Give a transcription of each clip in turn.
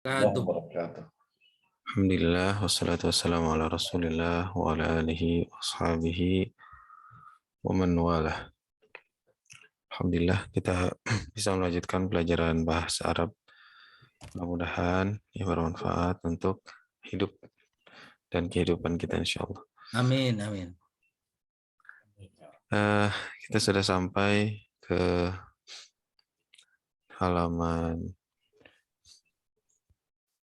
Wabarakatuh. Alhamdulillah, wassalatu wassalamu ala rasulillah wa ala alihi wa ashabihi wa man walah. Alhamdulillah kita bisa melanjutkan pelajaran bahasa Arab. Mudah-mudahan ya bermanfaat untuk hidup dan kehidupan kita insya Allah. Amin, amin. Eh, kita sudah sampai ke halaman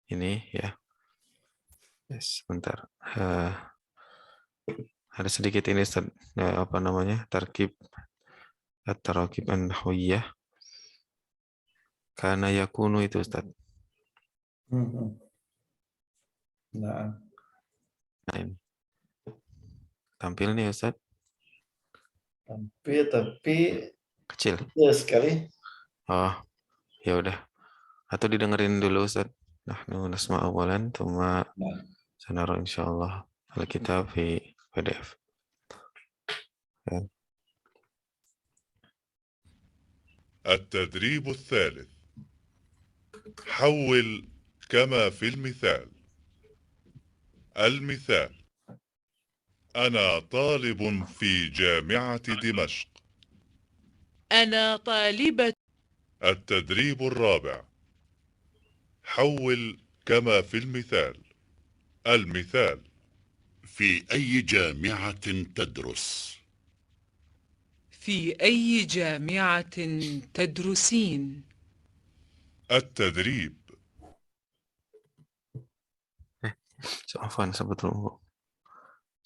ini ya. Sebentar. Ada sedikit ini apa namanya? Tarkib at-tarakib an-nahwiyah. Karena yakunu itu Ustaz. Nah, Nah, ini. Tampil nih Ustaz. tapi Kecil. ya sekali. Oh, ya udah. Atau didengerin dulu Ustaz. Nahnu nasma awalan thumma sanara insyaallah al-kitab fi PDF. Ya. التدريب الثالث حول كما في المثال. المثال: أنا طالب في جامعة دمشق. أنا طالبة. التدريب الرابع حول كما في المثال. المثال: في أي جامعة تدرس؟ في أي جامعة تدرسين؟ التدريب: Afwan sebetulnya.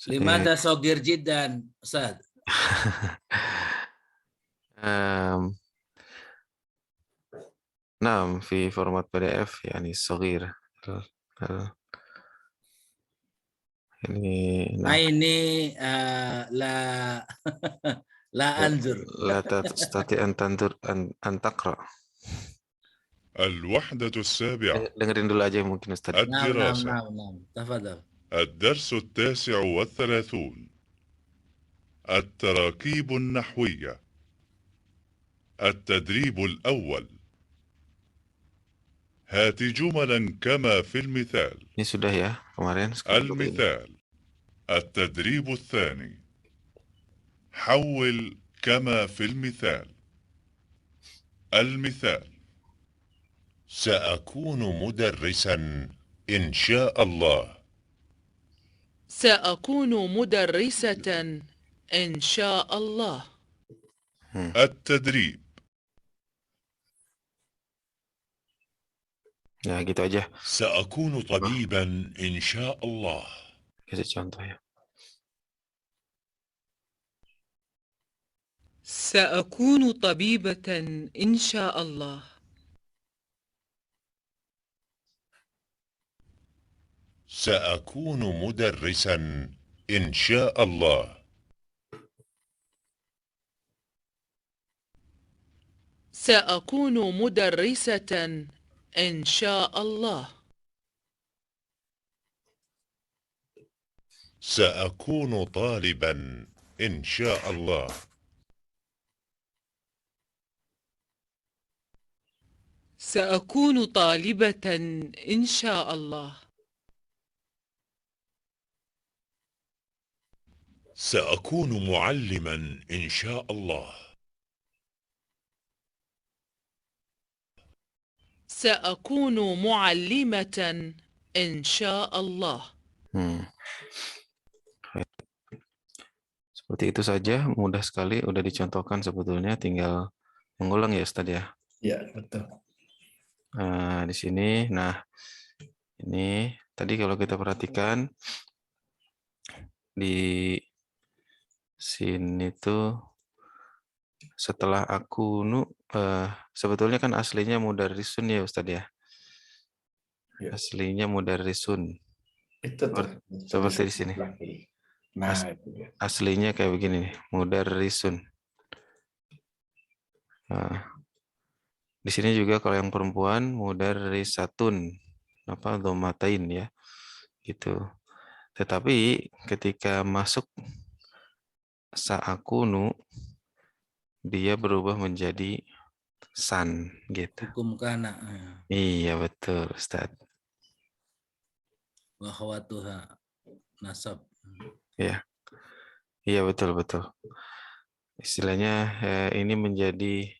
لماذا صغير جدا أستاذ؟ نعم في فورمات PDF يعني صغير يعني نعم. ini لا لا أنظر. لا تستطيع أن تقرأ. الوحدة السابعة. dengerin dulu aja mungkin Ustaz. الدراسة. نعم تفضل. الدرس 39. التراكيب النحوية. التدريب الأول: هات جملا كما في المثال. Ini sudah ya kemarin. المثال. التدريب الثاني: حول كما في المثال. المثال: سأكون مدرسا إن شاء الله. سأكون مدرسة إن شاء الله. التدريب: Ya gitu aja. سأكون طبيبا إن شاء الله. Kasih contoh ya. سأكون طبيبة إن شاء الله. سأكون مدرسا إن شاء الله. سأكون مدرسة إن شاء الله. سأكون طالبا إن شاء الله. سأكون طالبة إن شاء الله. سأكون معلما إن شاء الله. سأكون معلمة إن شاء الله. Seperti itu saja, mudah sekali, udah dicontohkan sebetulnya, tinggal mengulang ya Ustaz ya. Ya, betul. Di sini, nah ini tadi kalau kita perhatikan di sini tuh setelah akunu sebetulnya kan aslinya mudarrisun ya Ustaz ya. Aslinya mudarrisun. Itu tuh. Seperti di sini. Nah, itu dia. Aslinya kayak begini nih, mudarrisun. Nah, di sini juga kalau yang perempuan mudarrisatun, apa dhammatain ya, gitu. Tetapi ketika masuk sa'akunu, dia berubah menjadi san gitu. Hukum kana. Iya betul Ustaz. Wa khawatuha nasab. Iya. Iya betul. Istilahnya ini menjadi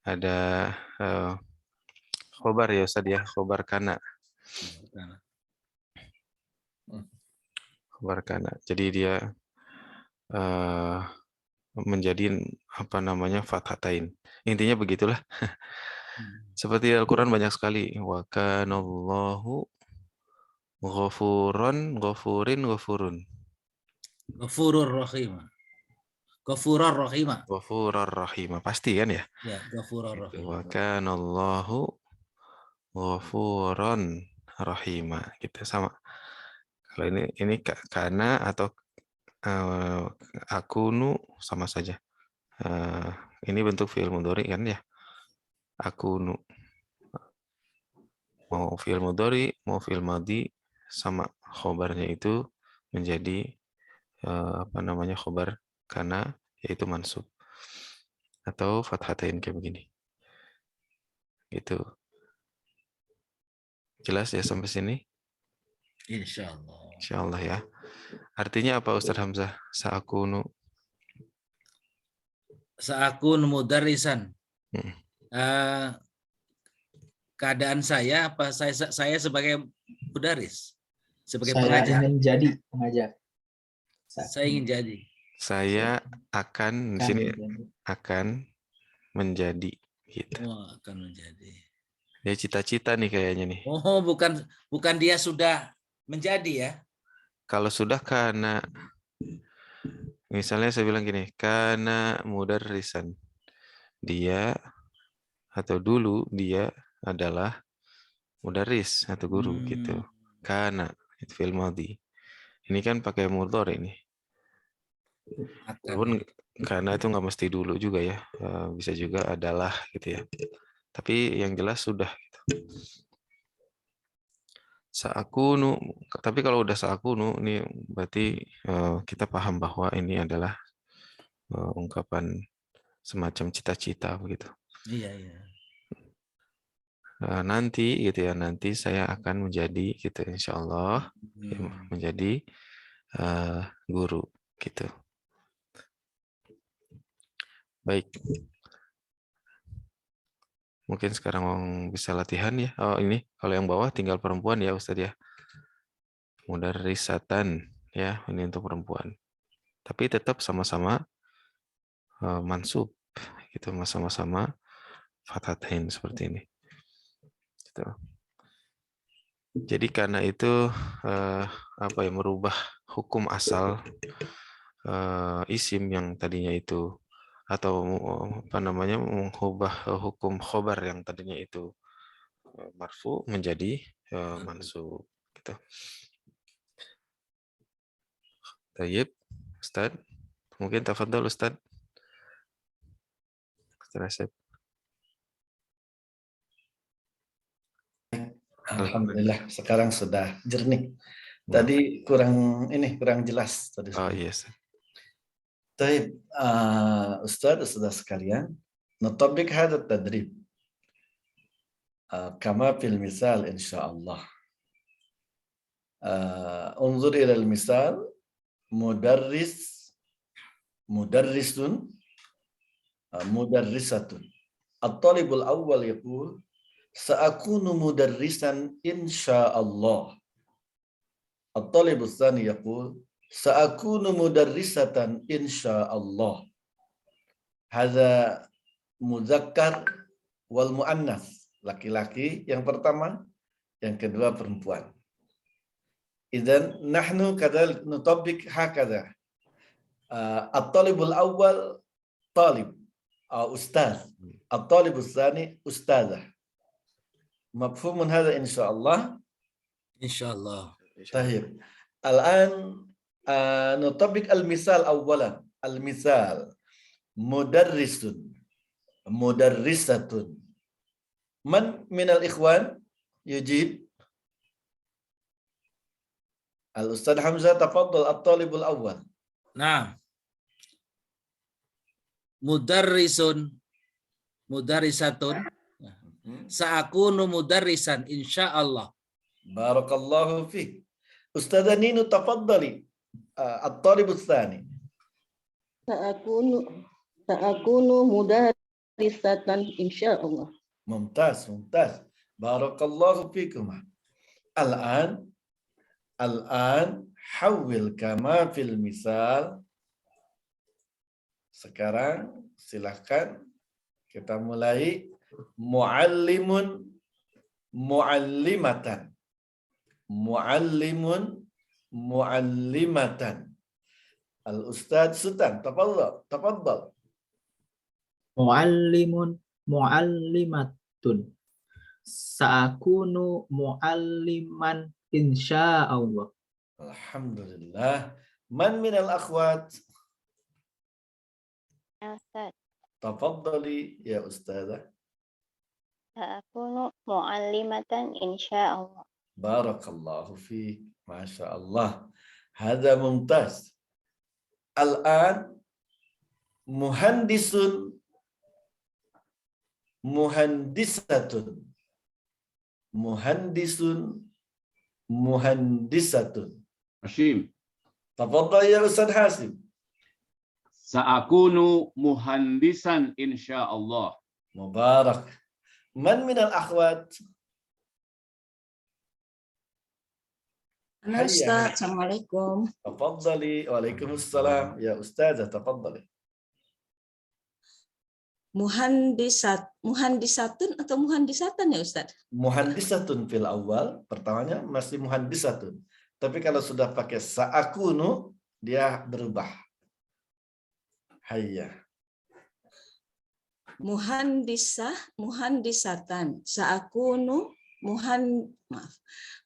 ada khobar ya Ustaz ya, khobar kana. Khobar kana. Jadi dia menjadi apa namanya fathatain. Intinya begitulah. Seperti Al-Quran banyak sekali. Wa kanallahu ghafurun. Ghafurur rahim. Ghafurur rahim. Ghafurur rahim. Pasti kan ya? Ya, ghafurur rahim. Wa kanallahu ghafurun rahim. Gitu sama. Kalau ini kana atau akunu sama saja. Ini bentuk fi'il mudhari kan ya? Akunu. Mau fi'il mudhari, mau fi'il madhi sama khobarnya itu menjadi apa namanya khobar kana yaitu mansub atau fathatain kayak begini. Gitu. Jelas ya sampai sini? Insyaallah. Insyaallah ya. Artinya apa Ustaz Hamzah? Sa'akunu. Sa'akun mudarrisan. Keadaan saya apa saya sebagai mudaris? Sebagai Saya pengajar. ingin jadi pengajar. Saya ingin jadi. Saya akan di sini akan menjadi gitu. Oh, akan menjadi. Ya cita-cita nih kayaknya nih. Oh, bukan dia sudah menjadi ya. Kalau sudah karena misalnya saya bilang gini, karena mudarrisan. Dia atau dulu dia adalah mudarris atau guru gitu. Karena itu fi'il madhi. Ini kan pakai mudhari ini. Walaupun karena itu nggak mesti dulu juga ya. Bisa juga adalah gitu ya. Tapi yang jelas sudah gitu. Sa'akunu, tapi kalau udah sa'akunu ini berarti kita paham bahwa ini adalah ungkapan semacam cita-cita begitu. Iya. Nanti gitu ya, nanti saya akan menjadi gitu insyaallah menjadi guru gitu. Baik. Mungkin sekarang bisa latihan ya. Oh ini kalau yang bawah tinggal perempuan ya Ustaz ya. Mudarrisatan ya, ini untuk perempuan. Tapi tetap sama-sama mansub gitu, sama-sama fathatain seperti ini. Gitu. Jadi karena itu apa ya, merubah hukum asal isim yang tadinya itu atau apa namanya mengubah hukum khobar yang tadinya itu marfu menjadi mansub gitu. Tayyib, Ustaz. Mungkin tafadhol Ustaz. Ustaz. Alhamdulillah sekarang sudah jernih. Tadi kurang jelas tadi. Oh yes. طيب أستاذ sekalian, نطبق هذا التدريب كما في المثال إن شاء الله. انظر إلى المثال. مدرس مدرسة. الطالب الأول يقول سأكون مدرسا إن شاء الله. الطالب الثاني يقول سأكون مدرسة إن شاء الله. هذا مذكر والمؤنث, laki-laki yang pertama, yang kedua perempuan. إذن نحن كذلك نطبق هكذا. الطالب الأول طالب أو أستاذ. الطالب الثاني أستاذة. مفهوم هذا إن شاء الله؟ إن شاء الله. طيب الآن نطبق المثال أولا. المثال مدرس مدرسة. من الإخوان يجيب؟ الأستاذ حمزة تفضل. الطالب الأول. Nah. Mudarrisun mudarrisatun. Sa'akunu mudarrisan insyaallah. Barakallahu fiik. Ustazah Ninu tafaddali. At-talib ats-tsani. Sa'akunu mudarrisatan insyaallah. Mumtaz, mumtaz. Barakallahu fiikum. Al-an hawil kama fil misal. Sekarang silahkan kita mulai. Muallimun muallimatan. Muallimun muallimatan. Al-Ustadz Sultan, tafaddal. Muallimun muallimatun. Sa'akunu mualliman insyaallah. Alhamdulillah. Man minal akhwat? Ya Ustaz, Tafaddali ya Ustazah. sa'akunu mu'allimatan insyaallah. Barakallahu fiik. Masya Allah. Hada mumtaz. Al-an muhandisun muhandisatun. Muhandisun muhandisatun. Hashim. Tafaddal ya Ustaz Hasim. Sa'akunu muhandisan insyaallah. Mubarak. Man minal akhwat? Halo Ustaz, Assalamualaikum. Tafaddali. Waalaikumsalam. Ya Ustazah, tafaddali. Muhandisatun atau muhandisatan ya Ustaz? Muhandisatun fil awal, pertamanya masih muhandisatun. Tapi kalau sudah pakai sa'akunu, dia berubah. Hayya. Muhandisatan. Sa'akunu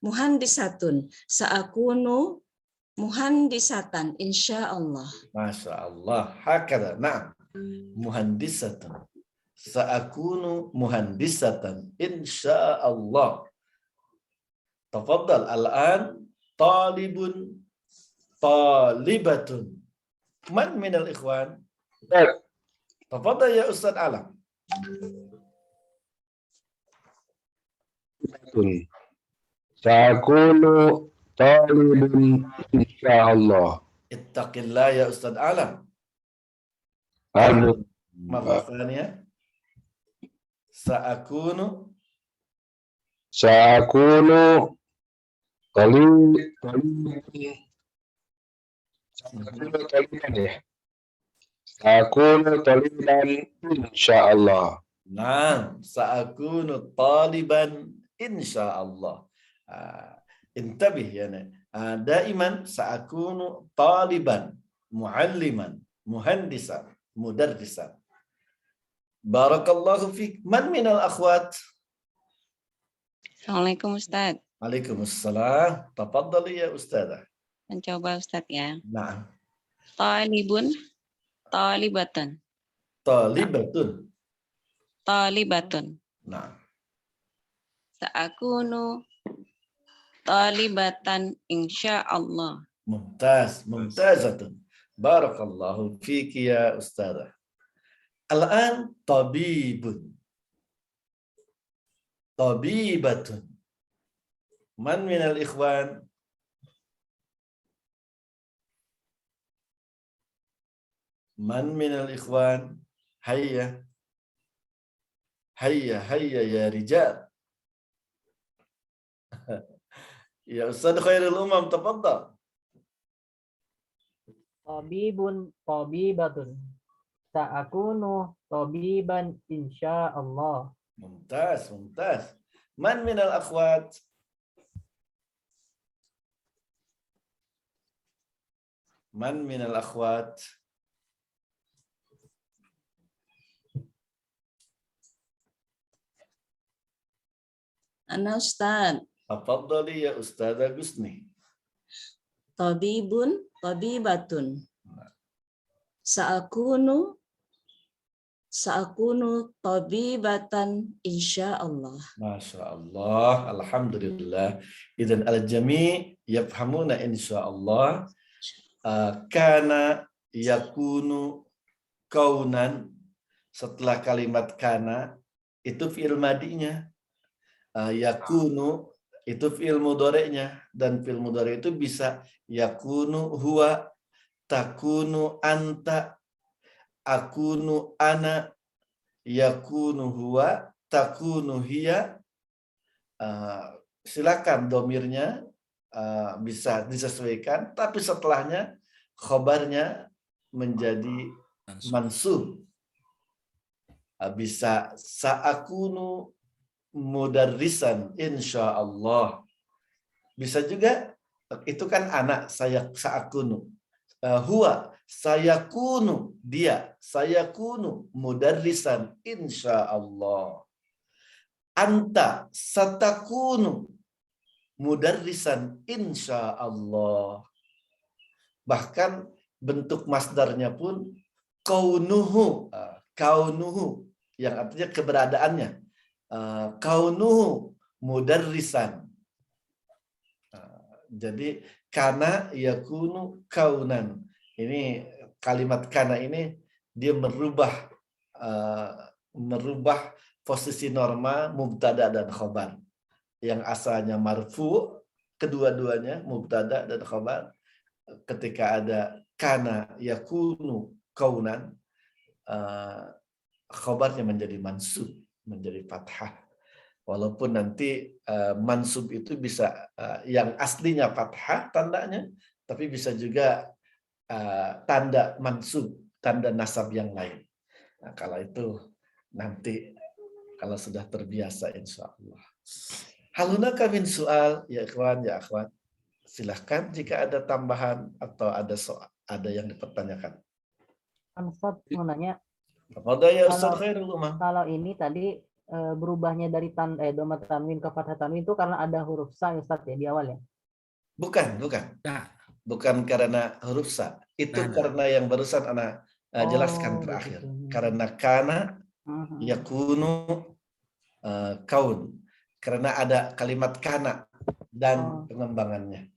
muhandisatun. Sa'akunu muhandisatan insyaallah. Masya Allah. Hakada. Naam. Muhandisatun. Sa'akunu muhandisatan insyaallah. Tafaddal. Al-an talibun talibatun. Man minal ikhwan? Tafaddal ya Ustaz Alam. Sa'akunu talibun insyaallah. Ittaqillah ya Ustaz Alam. Marrah tsaniyah. Sa'akunu Sa'akunu taliban insyaallah. Naam, sa'akunu taliban insyaallah. Intabih yani. Daiman sa'akunu taliban, mualliman, muhandisan, mudarrisan. Barakallahu fiik. Man minal akhwat? Assalamualaikum Ustaz. Waalaikumsalam. Tafaddali ya Ustazah. Mencoba Ustaz ya. Naam. Talibun, talibatan. Talibatun. Talibatun. Naam. Sa'akunu talibatan insyaallah. Mumtaz, mumtazatun. Barakallahu fiki ya Ustazah. Al-an tabibun. Tabibatun. Man minal ikhwan? Man minal ikhwan? Hayya. Hayya, hayya ya rijal. Ya Ustaz Khairul Umam, tafaddal. Tabibun tabibatun. Sa'akunu tabiban insyaallah. Mumtaz, mumtaz. Man minal akhwat? Man minal akhwat? Ana Ustaz. Tafaddali ya Ustazah Gusni. Tabibun, tabibatun. Sa'akunu tabibatan insyaallah. Masya Allah, alhamdulillah. Idzan al-jami' yafhamuna insyaallah. Kana yakunu kaunan setelah kalimat kana itu fi'il madinya. Yakunu itu fi'il mudhari'nya, dan fi'il mudhari' itu bisa yakunu huwa, takunu anta, akunu ana, yakunu huwa, takunu hiya. Silakan domirnya bisa disesuaikan, tapi setelahnya khobarnya menjadi mansub. Bisa sa'akunu mudarrisan insyaallah. Bisa juga itu kan anak, saya sa'akunu. Huwa sayakunu, dia sayakunu mudarrisan insyaallah. Anta satakunu mudarrisan insyaallah. Bahkan bentuk masdarnya pun kaunuhu, kaunuhu yang artinya keberadaannya. Kaunuhu mudarrisan. Jadi kana yakunu kaunan. Ini kalimat kana ini dia merubah posisi norma mubtada dan khobar. Yang asalnya marfu, kedua-duanya mubtada dan khobar. Ketika ada kana yakunu kaunan, khobarnya menjadi mansub, menjadi fathah. Walaupun nanti mansub itu bisa yang aslinya fathah tandanya, tapi bisa juga tanda mansub, tanda nasab yang lain. Nah, kalau itu nanti kalau sudah terbiasa insya Allah. Halunaka min soal, ya ikhwan, ya akhwat. Silahkan jika ada tambahan atau ada soal, ada yang dipertanyakan. Ustaz mau nanya. Ya Ustaz Khairul Umam. Kalau ini tadi berubahnya dari dhamma tanwin ke fathah tanwin itu karena ada huruf sa Ustaz ya di awal ya? Bukan. Bukan karena huruf sa. Itu karena yang barusan Ana jelaskan terakhir. Begitu. Karena kana yakunu kaun. Karena ada kalimat kana dan pengembangannya.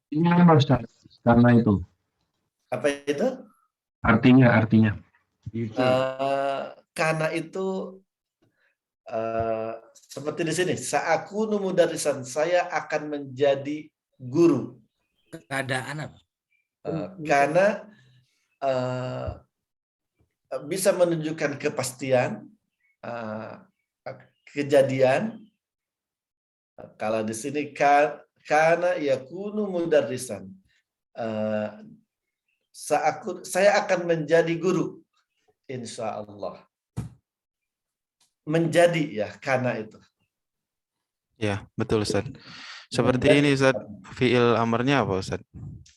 Ini apa Ustaz? Karena itu. Apa itu? Artinya. Kana itu seperti di sini, sa'akunu mudarrisan, saya akan menjadi guru. Keadaan apa? Karena bisa menunjukkan kepastian, kejadian. Kalau di sini kana yakunu mudarrisan, saya akan menjadi guru, insya Allah. Menjadi ya, kana itu. Ya, betul Ustaz. Seperti ini Ustaz, fi'il amarnya apa Ustaz?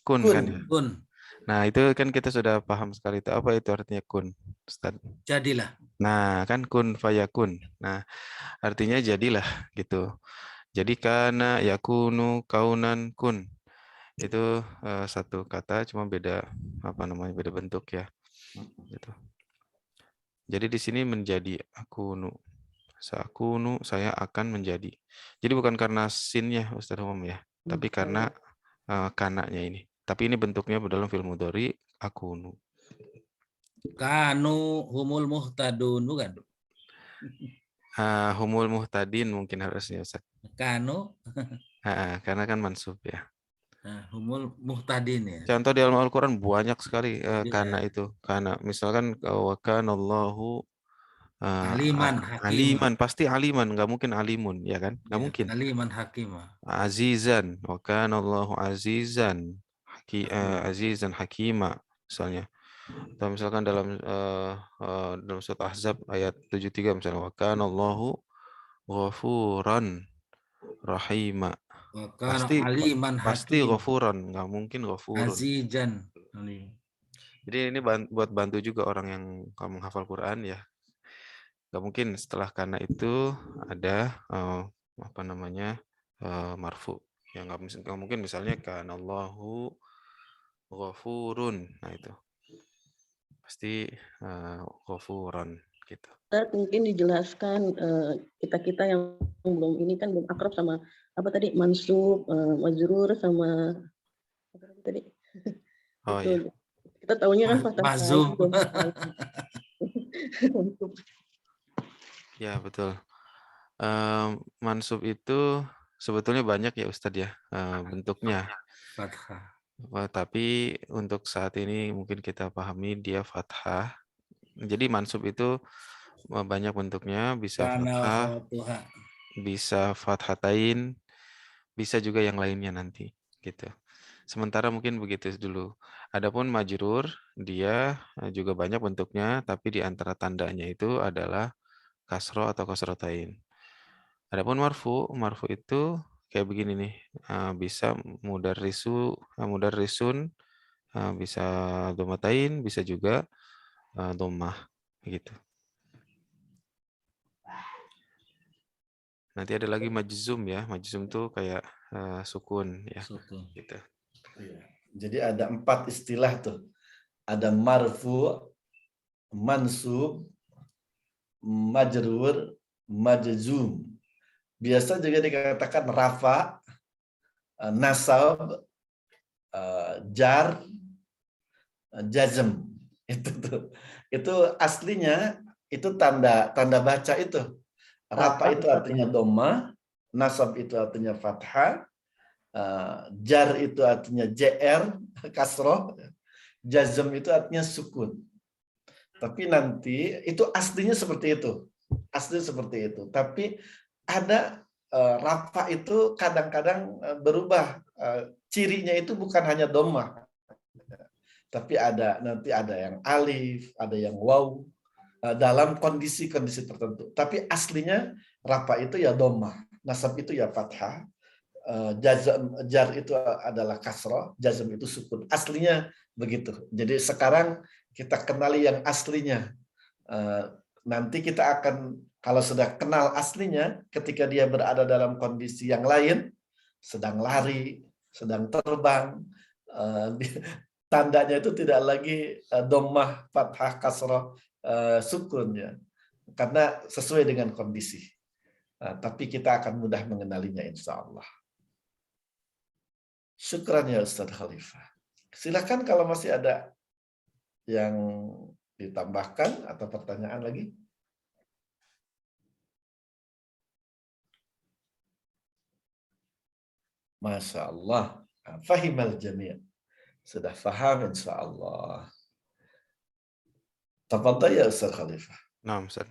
Kun kan ya? Kun. Nah, itu kan kita sudah paham sekali itu. Apa itu artinya kun, Ustaz? Jadilah. Nah, kan kun fayakun. Nah, artinya jadilah gitu. Jadi kana yakunu kaunan kun. Itu satu kata cuma beda beda bentuk ya. Gitu. Jadi di sini menjadi akunu. Sakunu, saya akan menjadi. Jadi bukan karena sinnya Ustaz Umam ya, tapi karena kananya ini. Tapi ini bentuknya dalam fi'il mudhari akunu. Kanu humul muhtadun bukan? Humul muhtadin mungkin harusnya Ustaz. Kanu. Karena kan mansub ya. Humul muhtadin ya. Contoh di Al-Quran banyak sekali karena itu. Karena misalkan wa kanallahu aliman, pasti aliman, nggak mungkin alimun ya kan? Nggak mungkin. Aliman hakimah. Azizan, wa kanallahu azizan, azizan hakima misalnya. Atau misalkan dalam surat Ahzab ayat 73 misalnya wa kanallahu ghafuran rahima. Pasti ghafuran, nggak mungkin ghafurun. Azizan. Jadi ini buat bantu juga orang yang menghafal Quran ya. Nggak mungkin setelah karena itu ada marfu. Ya nggak mungkin misalnya kanallahu ghafurun. Nah itu pasti ghafuran gitu. Mungkin dijelaskan kita yang belum ini kan belum akrab sama apa tadi mansub, majrur sama apa tadi? Oh iya. Kita tahunya kan fathah. Mazum. Ya, betul. Mansub itu sebetulnya banyak ya Ustadz ya bentuknya. Fathah. Tapi untuk saat ini mungkin kita pahami dia fathah. Jadi mansub itu banyak bentuknya, bisa Kana wa fathah, khawatuha. bisa fathatain, bisa juga yang lainnya nanti gitu. Sementara mungkin begitu dulu. Adapun majrur dia juga banyak bentuknya, tapi di antara tandanya itu adalah kasro atau kasrotain. Adapun marfu itu kayak begini nih, bisa mudarrisun, bisa domatain, bisa juga domah gitu. Nanti ada lagi majzum ya, majzum tuh kayak sukun ya. Sukun. Gitu. Iya. Jadi ada 4 istilah tuh. Ada marfu, mansub, majrur, majzum. Biasa juga dikatakan rafa, nasab, jar, jazm. Itu aslinya itu tanda baca itu. Rafa itu artinya dhamma, nasab itu artinya fathah, jar itu artinya jr, kasroh, jazm itu artinya sukun. Tapi nanti itu aslinya seperti itu. Aslinya seperti itu. Tapi ada rafa itu kadang-kadang berubah. Cirinya itu bukan hanya dhamma. Tapi nanti ada yang alif, ada yang waw, dalam kondisi-kondisi tertentu. Tapi aslinya rafa itu ya dhamma, nasab itu ya fathah, jar itu adalah kasroh, jazm itu sukun. Aslinya begitu. Jadi sekarang kita kenali yang aslinya. Nanti kita akan, kalau sudah kenal aslinya, ketika dia berada dalam kondisi yang lain, sedang lari, sedang terbang, tandanya itu tidak lagi dhammah, fathah, kasroh, sukun ya, karena sesuai dengan kondisi. Tapi kita akan mudah mengenalinya insya Allah. Syukran ya Ustadz Khalifah. Silakan kalau masih ada yang ditambahkan atau pertanyaan lagi. Masya Allah. Fahimal jami'. Sudah faham insya Allah. Tafadhal ya Ustaz Khalifah. Nah, Ustaz.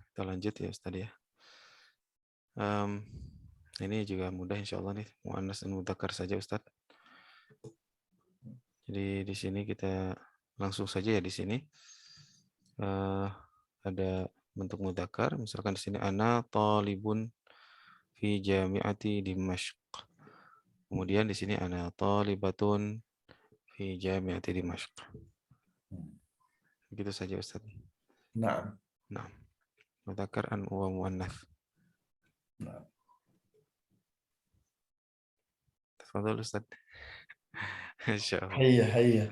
Kita lanjut ya Ustaz ya. Ini juga mudah insya Allah nih. Muannas dan mudzakkar saja Ustaz. Jadi di sini kita langsung saja ya di sini. Ada bentuk mudzakkar. Misalkan di sini ana talibun fi jami'ati Dimashq. Kemudian di sini ana talibatun fi jami'ati Dimashq. Begitu saja Ustaz. Nah. Mudzakkar wa muannats. Nah. Tafadhol Ustaz. Insyaallah. Iya.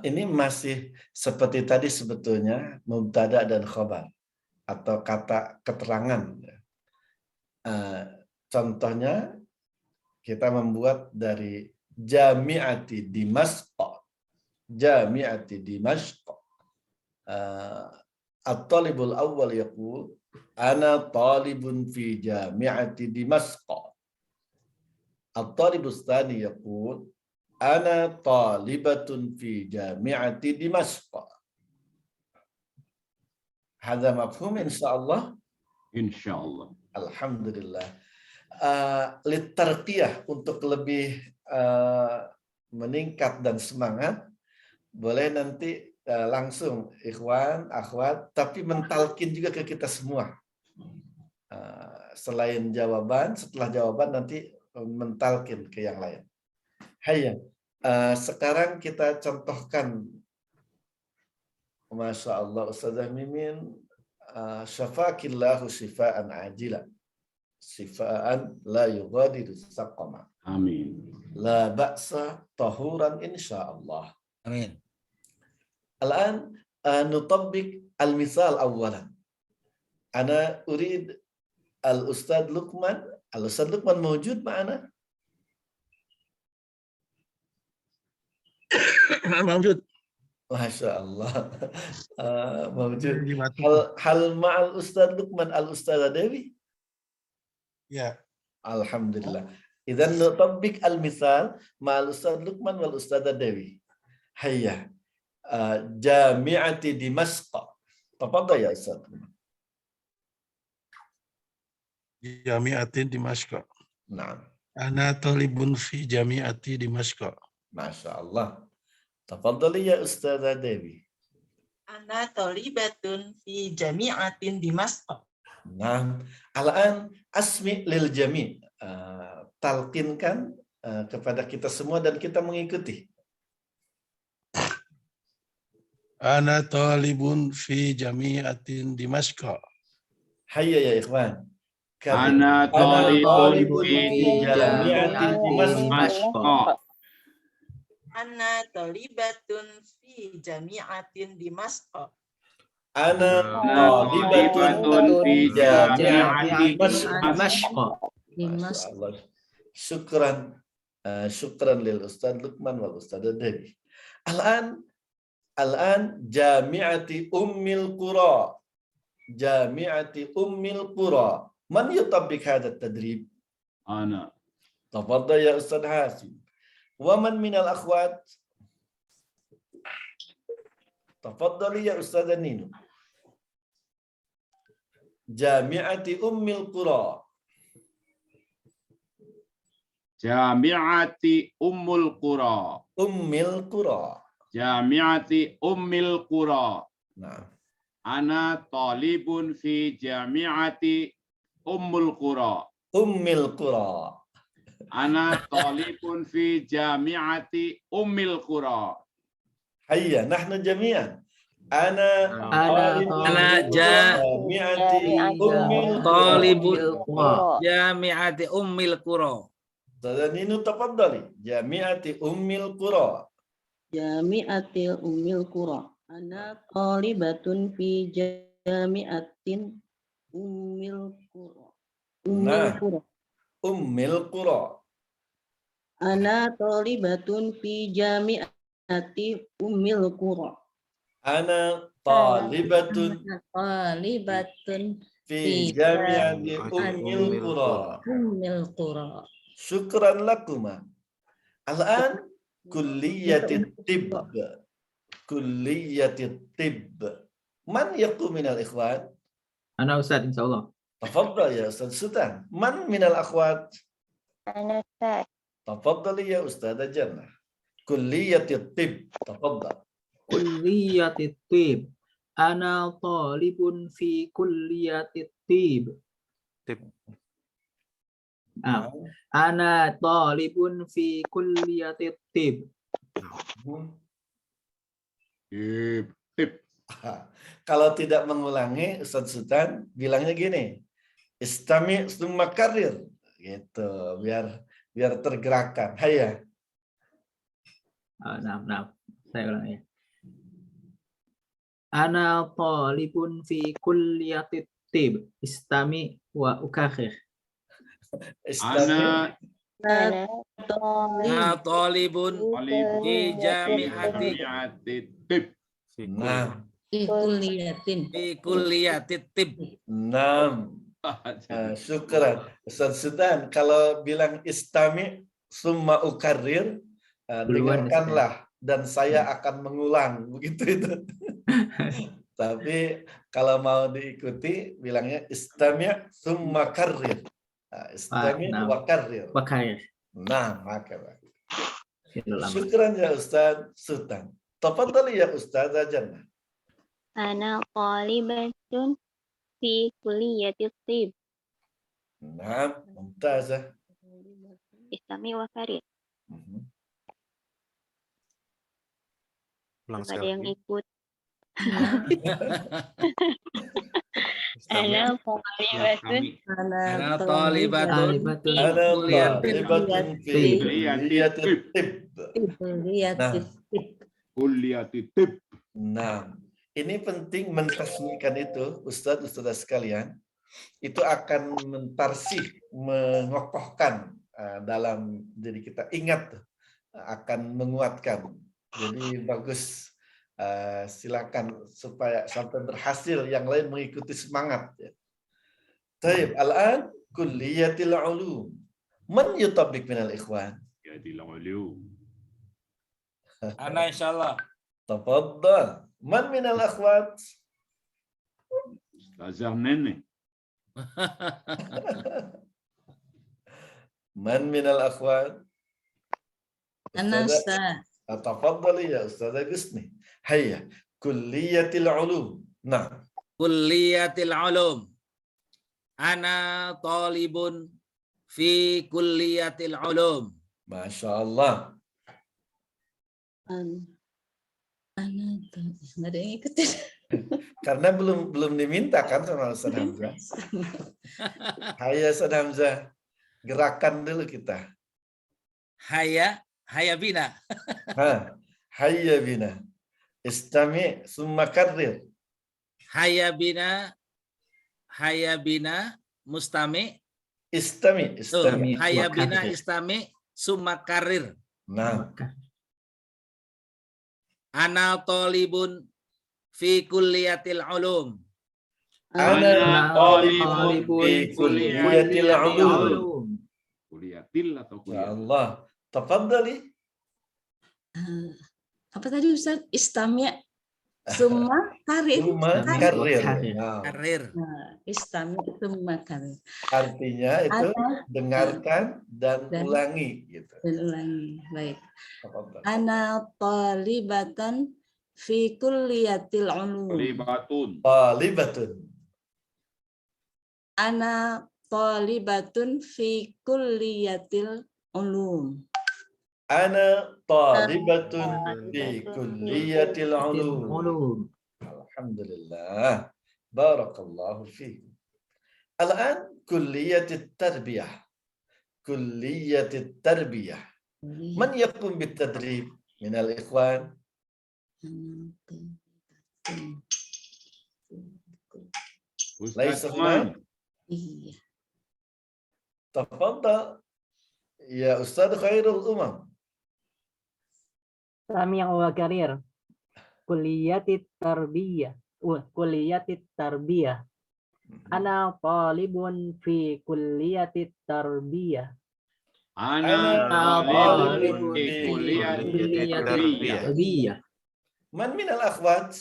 Ini masih seperti tadi sebetulnya mubtada dan khabar atau kata keterangan. Contohnya kita membuat dari jami'ati Dimashq. Jami'ati Dimashq. At-talibul awwal yaqul ana talibun fi jami'ati Dimashq. At-talibus tsani yaqul ana talibatun fi jami'ati Dimashq. Hadza mafhum insyaallah? Insyaallah. Alhamdulillah. Litarqiyah untuk lebih meningkat dan semangat, boleh nanti langsung ikhwan, akhwat, tapi mentalkin juga ke kita semua. Selain jawaban, setelah jawaban nanti mentalkin ke yang lain. Hayya. Sekarang kita contohkan, Masya Allah, Ustazah Mimin, syafakillahu shifaan ajilan, shifaan la yughadiru saqama. Amin. La ba'sa tahuran insyaallah. Amin. Al-an nutabbiq al-misal awalan. Ana urid al-Ustaz Luqman. Al-Ustaz Luqman mawjud ma'ana? Mawjud. Masya Allah. Mawjud. Hal ma'al Ustaz Luqman al Ustazah Dewi? Ya. Alhamdulillah. Idzan nutabbik al-misal ma'al Ustaz Luqman wal Ustazah Dewi. Hayya. Jami'ati Dimashq. Tafadhal ya Ustaz. Jami'atin Dimashq. Naam. Ana talibun fi jami'ati Dimashq. Masya Allah. Tafadhali ya Ustazah Dewi. Ana talibatun fi jami'atin Dimashq. Nah, al-an asmi lil jami'. Talqinkan kepada kita semua dan kita mengikuti. Ana talibun fi jami'atin Dimashq. Hayya ya ikhwan. Ana talibun fi jami'atin Dimashq. Ana talibatun fi jami'atin Dimashq. Ana talibatun fi jami'atin Dimashq. Masya Allah. Syukran. Syukran lil Ustaz Luqman wal Ustazah Dewi. Al-an jami'ati ummil qura. Jami'ati ummil qura. Man yutabbiq hadha at-tadrib? Ana. Tafadhal ya Ustaz Hasim. Wa man minal akhwat? Tafadhali ya Ustazah Nino. Jami'ati ummil qura. Jami'ati ummul qura. Ummil qura. Jami'ati ummil qura. Nah. Ana talibun fi jami'ati ummul qura. Ummil qura. Ana talibun fi jami'ati ummil qura. Hayya, nahnu jami'an. Ana jami'ati ummil qura. Ninu tafadhali. Jami'ati ummil qura. Jami'atil ummil qura. Ana talibatun fi jami'atin ummil qura. Ummil qura. Ana talibatun fi jami'ati ummil qura. Ana talibatun fi jami'ati ummil qura. Ummil qura. Syukran lakuma. Al-an kulliyati tibb. Kulliyati tibb. Man yaqum minal ikhwan? Ana Ustaz, insyaallah. Tafadhal ya Ustaz Sultan. Man minal akhwat? Ana Ustaz. Tafadhali ya Ustazah Jannah. Kulliyati tibb. Tafadhal. Kulliyati tib. Ana talibun fi kulliyati tib. Ana talibun fi kulliyati tib. Tib. Kalau tidak mengulangi, Ustaz Sultan bilangnya gini. Istami' tsumma karrir. Gitu, biar tergerakkan. Hayya. Nah. Saya ulang ya. Ana talibun fi kulliyati tib. Istami wa ukakhir. Ana talibun fi jami'ati tib. Nah. Fi kulliyati tib. Nah. Syukran. Ustaz Sultan, kalau bilang istami summa ukarrir, dengarkanlah dan saya akan mengulang, begitu itu. Tapi kalau mau diikuti bilangnya istami summa karrir. Istami wa karrir. Nah, maka syukran ya Ustaz Sultan. Tafadhali ya Ustazah Jannah. Ana talibatun fi kulliyati tib. Nah, mumtazah. Istami wa karir. Ada yang ikut. Ana talibatun fi kulliyati tib. Nah, ini penting mentasmikan itu, Ustadz-ustadzah sekalian. Itu akan mentarsih, mengokohkan dalam diri kita. Ingat, akan menguatkan. Jadi bagus silakan supaya sampai berhasil yang lain mengikuti semangat. Ya. Taib, al-an kulliyatil ulum. Man yutabik minal ikhwan? Kulliyatil ulum. Ana insyaallah. Tafaddal. Man minal akhwat? Ustazah Nenek. Man minal akhwat? Ana Ustaz. Tafaddali ya Ustazah Gusni. Hayya, kulliyatil ulum. Nah. Kulliyatil ulum. Ana talibun fi kulliyatil ulum. Masya Allah. Ana tuh nggak ada yang ikutin. Karena belum diminta kan sama Ustaz Hamzah. Hayya Ustaz Hamzah. Gerakan dulu kita. Hayya bina. Hayya bina. Istami summa karrir. Hayya bina mustami. Istami. Hayya bina istami summa karir. Nah. Ana talibun fi kulliyatil ulum. Ana talibun fi kulliyatil ulum. Kuliyatil atau Ya kuliah? Allah. Tafadhali. Apa tadi Ustaz? Istami' summa karir. Summa karir. Karir. Nah, istami' summa karir. Artinya itu dengarkan dan ulangi gitu. Dan ulangi. Baik. Tafadhal. Ana talibatan fi kulliyatil ulum. Talibatun. Ana talibatun fi kulliyatil ulum. Ana talibatun fi kulliyatil ulum. Alhamdulillah. Barakallahu fiikum. Al-an kulliyatit tarbiyah. Kulliyatit tarbiyah. Man yaqum bitadrib min al-ikhwan? Ustaz Umar. Iya. Tafadhal ya Ustaz Khairul Umam. Sami wa karir. Kuliyatit tarbiyah. Kuliyatit tarbiyah. Ana talibun fi kuliyatit tarbiyah. Ana talibun fi kuliyatit tarbiyah. Man min al-akhwat?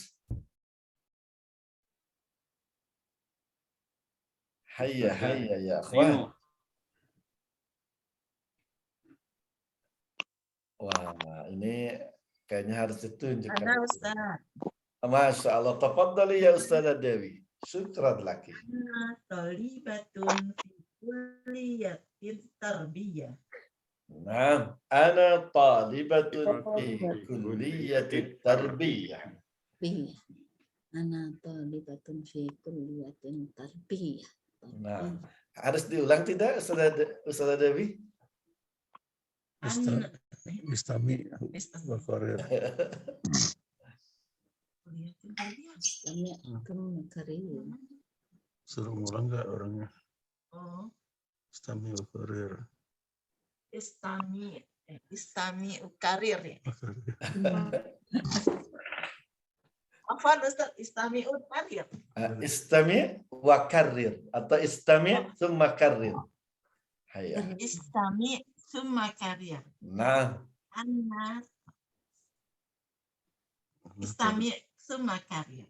Hayya ya akhwat. Wah, ini kayaknya harus ditunjukkan. Ana Ustaz. Masya Allah. Tafadhali ya Ustazah Dewi. Syukran laki. Ana talibatun fi kulliyatil tarbiyah. Nah, ana talibatun fi kulliyatit tarbiyah. Ana talibatun fi kulliyatin tarbiyah. Nah, harus diulang tidak Ustazah Dewi? Istami wa karir. Istami' summa karir. Suruh ngulang nggak orangnya? Oh, Istami wa karir. istami karir ya. Apa Ustaz? Istami karir. Istami wa karrir atau istami summa karrir. Hayya. Istami summa karir. Nah, Anna istami summa karir.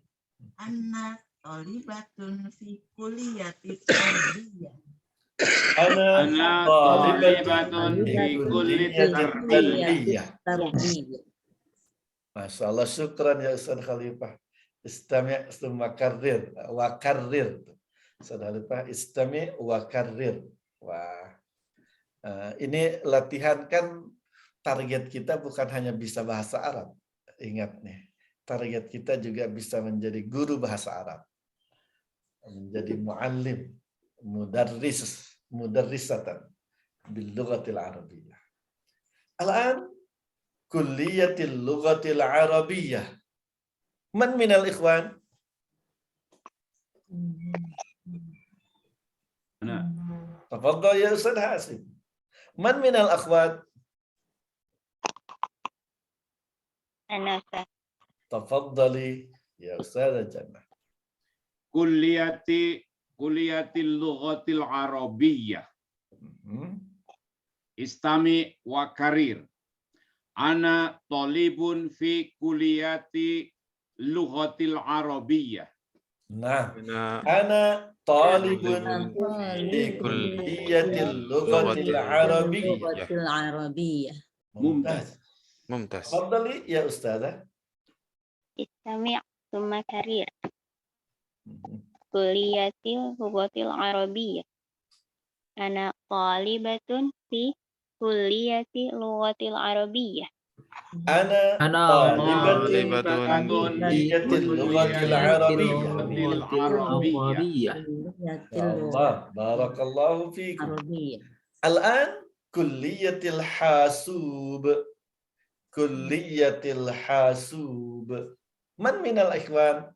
Anna talibatun fi kulliyatit tarbiyah. ana talibatun fi kulliyatit tarbiyah. Tarbiyah. Masya Allah, syukran ya Ustaz Khalifah. Istami' summa karrir wa karrir. Ustaz Khalifah, istami' wa karrir. Wah. Ini latihan kan target kita bukan hanya bisa bahasa Arab. Ingat nih, target kita juga bisa menjadi guru bahasa Arab. Menjadi muallim, mudarrisatan bil lughatil arabiyyah. Al-an kulliyatil lughatil arabiyyah. Man minal ikhwan? Ana. Tafadhal ya Ustaz Hasim. Man minal akhwat? Ana Ustaz. Tafaddali ya Ustazah Jannah. Kulliyatil lughatil arabiyyah. Istami wa karir. Ana talibun fi kulliyati lughatil arabiyyah. Nah, ana talibun fi kulliyatil lughatil arabiyyah. Mumtaz. Tafaddali ya Ustazah. Istami' summa karir. Kulliyatil lughatil arabiyyah. Ana talibatun fi kulliyati lughatil arabiyyah. Ana talibatun fi kulliyatil lughatil arabiyyah. Allah, barakallahu fikum. Al-an kulliyatil hasub. Kulliyatil hasub. Man minal ikhwan?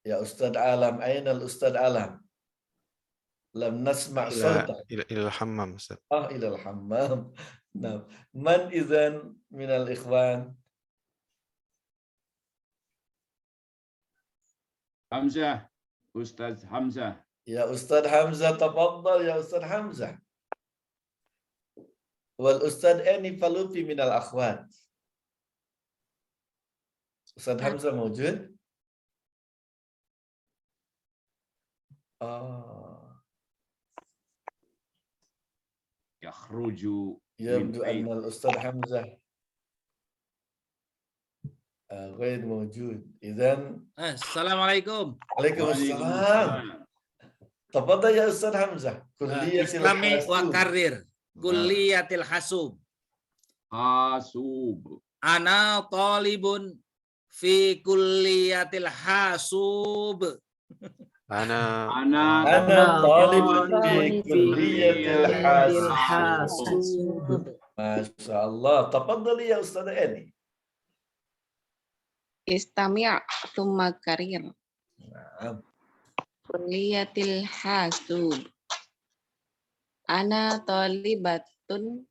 Ya Ustaz Alam, aina al-Ustaz Alam? Lam nasma' sawta. Ila hammam, Ustaz. Ila al-hammam. Nah, man idzan minal ikhwan? Hamzah, Ustaz Hamzah. Ya Ustaz Hamzah, tafaddal ya Ustaz Hamzah. Wal Ustaz Ani Falufi minal akhwat. Ustaz Hamzah mawjud? Yakhruju يبدو أن الأستاذ حمزة غير موجود. إذن Assalamualaikum. عليكم السلام. تفضل يا أستاذ حمزة. كلية Islami wa الحاسوب. karir. Kulliyatil hasub. hasub. Ana talibun fi kulliyatil hasub. Ana talibun fi kulliyatil hasub. Masya Allah. Tafadhali ya Ustaz Eni. Istami' summa karir. Naam. Kulliyatil hasub. Ana talibatun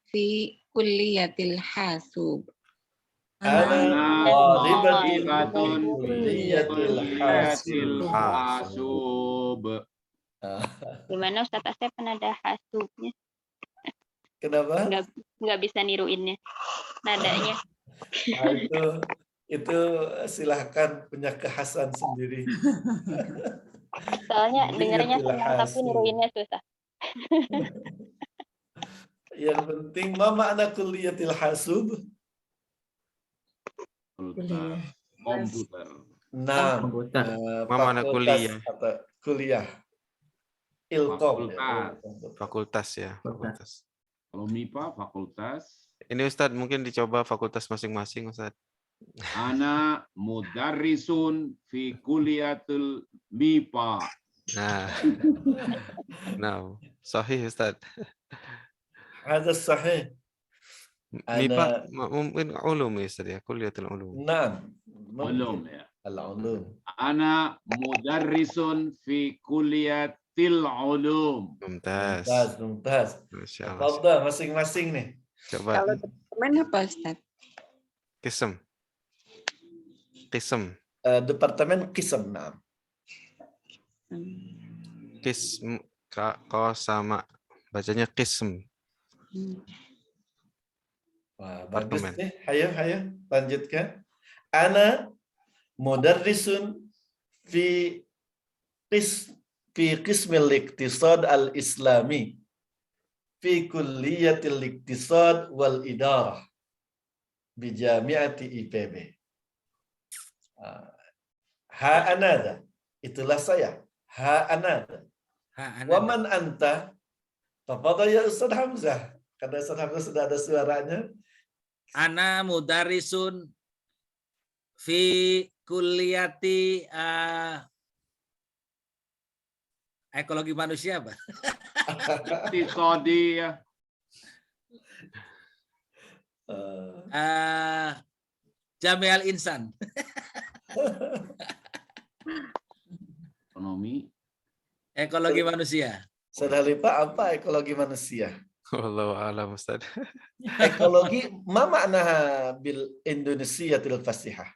fi kulliyatil hasub. Ana talibatun kulliyatil hasub. Gimana Ustaz Asep kan ada hasubnya? Kenapa? Nggak bisa niruinnya nadanya. Nah, itu silahkan punya kekhasan sendiri. Soalnya dengarnya senang tapi niruinnya susah. Yang penting ma makna kulliyatil hasub? Komputer. Nah, mana kuliah? Atau kuliah. Ilkom. Fakultas ya. Fakultas. Kalau MIPA fakultas. Ini Ustadz mungkin dicoba fakultas masing-masing Ustadz. Ana mudarrisun fi kuliyatul MIPA. Nah, sahih Ustadz. Ada sahih. MIPA mungkin ulum ya Ustadz ya, kuliatul ulum. Nah, ulum ya. Al-ulum. Ana mudarrisun fi kuliyatil ulum. Mumtaz. Masya Allah. Masing-masing nih. Coba. Kalau departemen apa Ustaz? Qism. Departemen Qism, nah. Qism kau sama bacanya qism. Wah, bagus nih. Hayo lanjutkan. Ana mudarrisun fi qismil iqtisad al-islami fi kulliyatil iqtisad wal idarah bi jami'ati IPB. Ha anada, itulah saya. Ha anada. Wa man anta? Tafadhal ya Ustaz Hamzah. Karena Ustaz Hamzah sudah ada suaranya. Ana mudarrisun fi kulliyati ekologi manusia apa? Iqtisadi ya. Jami'al Insan. Ekonomi. Ekologi manusia. Saudara Lipa, apa ekologi manusia? Wallahu a'lam Ustaz. Ekologi, ma maknaha bil Indonesiatil Fasihah?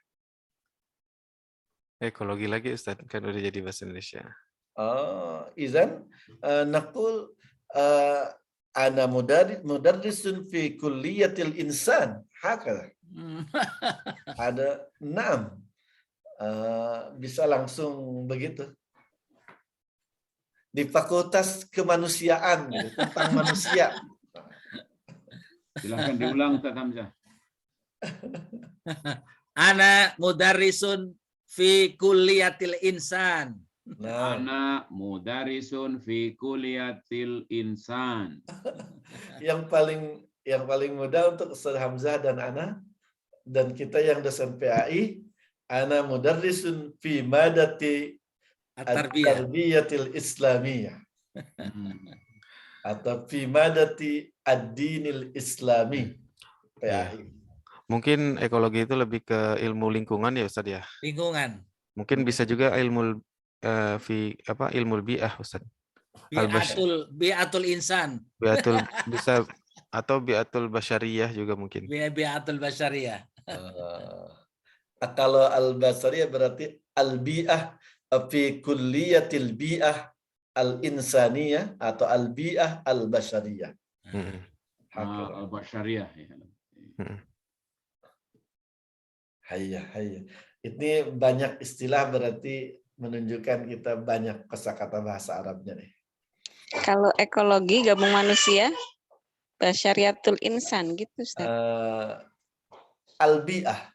Ekologi lagi Ustaz, kan udah jadi bahasa Indonesia. Izan naqul ana mudarrisun fi kulliyatil insan. Hakala. Ada 6. Bisa langsung begitu. Di Fakultas Kemanusiaan gitu, tentang manusia. Silahkan diulang Ustaz Hamzah. Ana mudarrisun fi kulliyatil insan. Nah, Ana mudarisun fi kuliyatil insan. yang paling mudah untuk Ustaz Hamzah dan Ana dan kita yang dosen PAI, ana mudarrisun fi madati at-tarbiyatil islamiyah atau fi madati ad-dinil islami. PAI. Mungkin ekologi itu lebih ke ilmu lingkungan ya Ustaz ya. Lingkungan. Mungkin bisa juga ilmu ilmu bi'ah Ustaz. Bi'atul insan. Bi'atul bisa atau bi'atul basyariyah juga mungkin. Bi'atul basyariyah. Kalau al-basariyah berarti al-bi'ah fi kulliyatil bi'ah al-insaniyah atau al-bi'ah al-basyariyah. Al-basyariyah. Hayya. Ini banyak istilah berarti menunjukkan kita banyak kosakata bahasa Arabnya nih. Kalau ekologi gabung manusia, basyariatul insan gitu Ustaz. Al-bi'ah.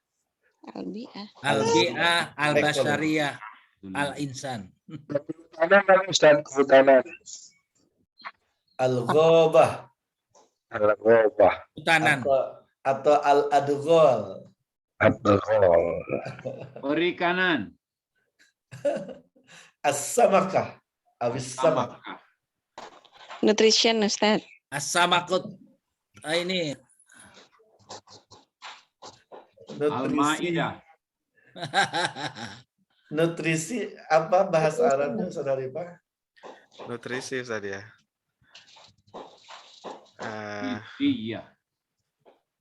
Al-bi'ah. Al-bi'ah, al-basyariyah, al-insan. Al-ghabah. Al-ghabah. Hutanan. Atau al-adghal. Perikanan. As-samakah. Awis-samakah. Nutrition Ustaz. As-samakut. Ini. Al-Ma'idah. Nutrisi apa bahasa Arabnya Saudara Rifa? Nutrisi Ustaz ya. Iya.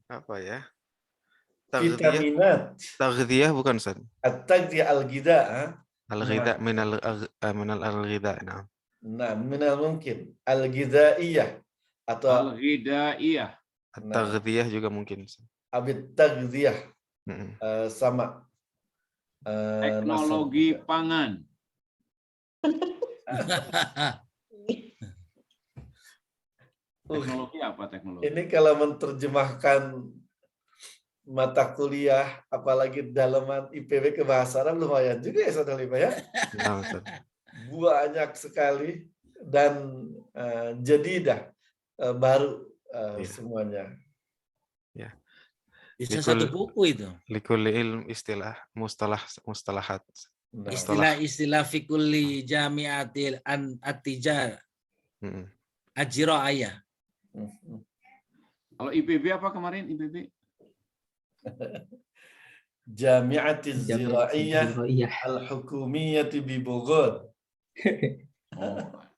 Apa ya? Vitaminat. Taghdhiyah bukan Ustaz? At-taghdhiyah al-ghidha. Al-ghidha min al-ghidha. Nah, minal mungkin al-ghidhaiyah atau al-ghidhaiyah. Taghdhiyah juga mungkin. Abit taghdhiyah. Sama. Teknologi pangan. Teknologi apa teknologi? Ini kalau menerjemahkan mata kuliah, apalagi dalaman IPB ke bahasa Arab lumayan juga ya Saudara Lima ya. Banyak sekali dan jadidah baru semuanya. Ya. Bisa satu buku itu. Likulli ilm mustalahat. Istilah-istilah fikulli jami'atil at-tijar. Ajra'iyah. Kalau IPB apa kemarin IPB? Jami'atiz Zira'iyah Al-Hukumiyyah bi Bogor.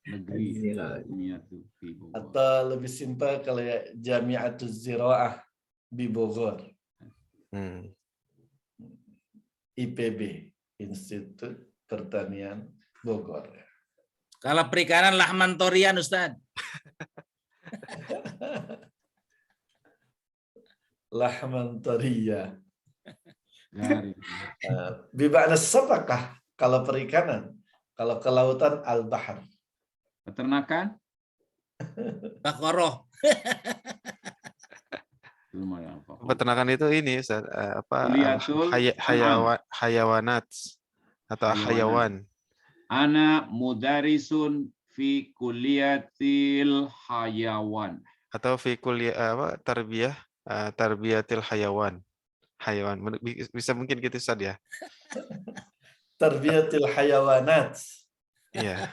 Negeri. Atau lebih simpel kalau ya Jami'atuz Zira'ah di Bogor. IPB, Institut Pertanian Bogor. Kalau perikanan Lahman Torian Ustaz. Lahman Toriya. Bima'na sabakah kalau perikanan, kalau kelautan al-bahar. Peternakan? Bakoroh. Peternakan itu ini Ustaz, hayawanat atau hayawan. Ana mudarisun fi kulliyatil hayawan. Atau fi kulliyah tarbiyatil hayawan. Hayawan. Bisa mungkin gitu Ustaz ya. Tarbiyatil hayawanat. Iya.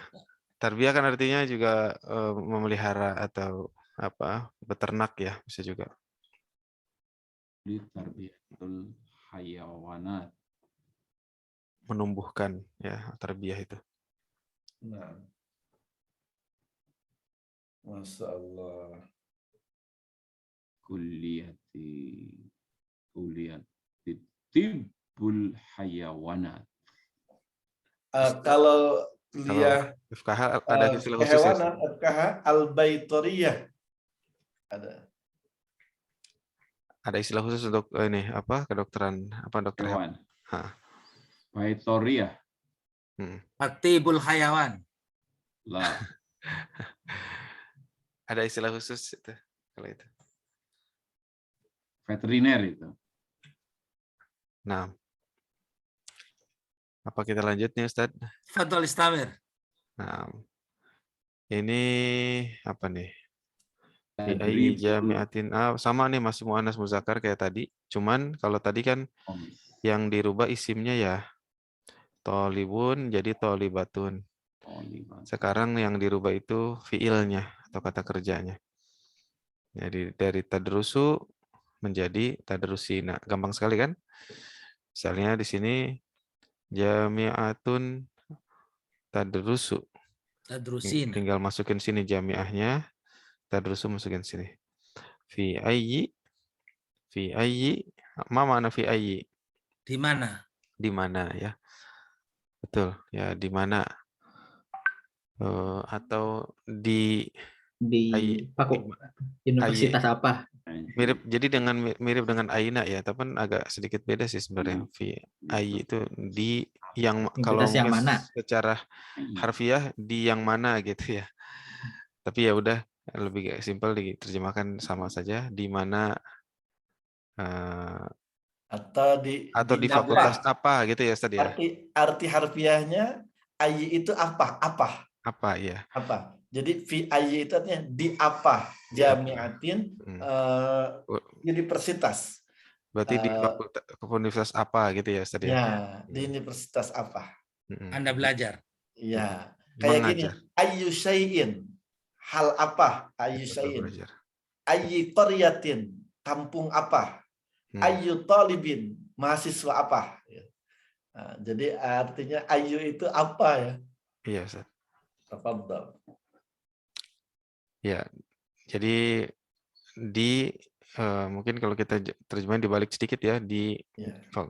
Tarbiyah kan artinya juga memelihara atau beternak ya, bisa juga. Tarbiyatul hayawanat. Menumbuhkan ya, tarbiyah itu. Nah. Masya Allah. kulliyati tibbul hayawanat. Kalau kuliah FKH ada istilah khusus ya? kehewanan, FKH al-baitoriyah. Ada istilah khusus untuk ini apa kedokteran apa dokter Hewan. Hah. Baitoriyah. Tibul hayawan. Lah. Ada istilah khusus itu kalau itu. Veteriner itu. Nah. Apa kita lanjut nih Ustaz? Fadhol istamir. Nah. Ini apa nih? Fi jami'atin sama nih masih muannas muzakkar kayak tadi. Cuman kalau tadi kan yang dirubah isimnya ya tolibun jadi tolibatun. Sekarang yang dirubah itu fiilnya atau kata kerjanya. Jadi dari tadrusu menjadi tadrusina. Gampang sekali kan? Misalnya di sini jami'atun tadrusu. Tadrusin. Tinggal masukin sini jami'ahnya. Tadrusu masukin sini. Fi ayyi ma mana fi ayyi? Di mana? Di mana ya? Betul, ya di mana? Atau di universitas apa? Mirip, jadi mirip dengan Aina ya, tapi agak sedikit beda sih sebenarnya. Fi ayyi itu di yang kalau yang mungkin mana? secara harfiah di yang mana gitu ya. Tapi ya udah lebih simpel diterjemahkan sama saja di mana atau di fakultas apa gitu ya Ustaz ya. Arti harfiahnya ayyi itu apa? Apa ya? Apa? Jadi fi ayyi itu artinya di apa? Jami'atin universitas. Berarti di fakultas universitas apa gitu ya Ustaz ya? Ya, di universitas apa? Anda belajar. Iya. Kayak gini, ayyu syai'in. Hal apa? Ayyu syai'in. Ayyi qaryatin. Kampung apa? Ayyu talibin. Mahasiswa apa? Nah, jadi artinya ayyu itu apa ya? Iya Ustaz. Tafadhal. Ya, jadi di mungkin kalau kita terjemahin dibalik sedikit ya di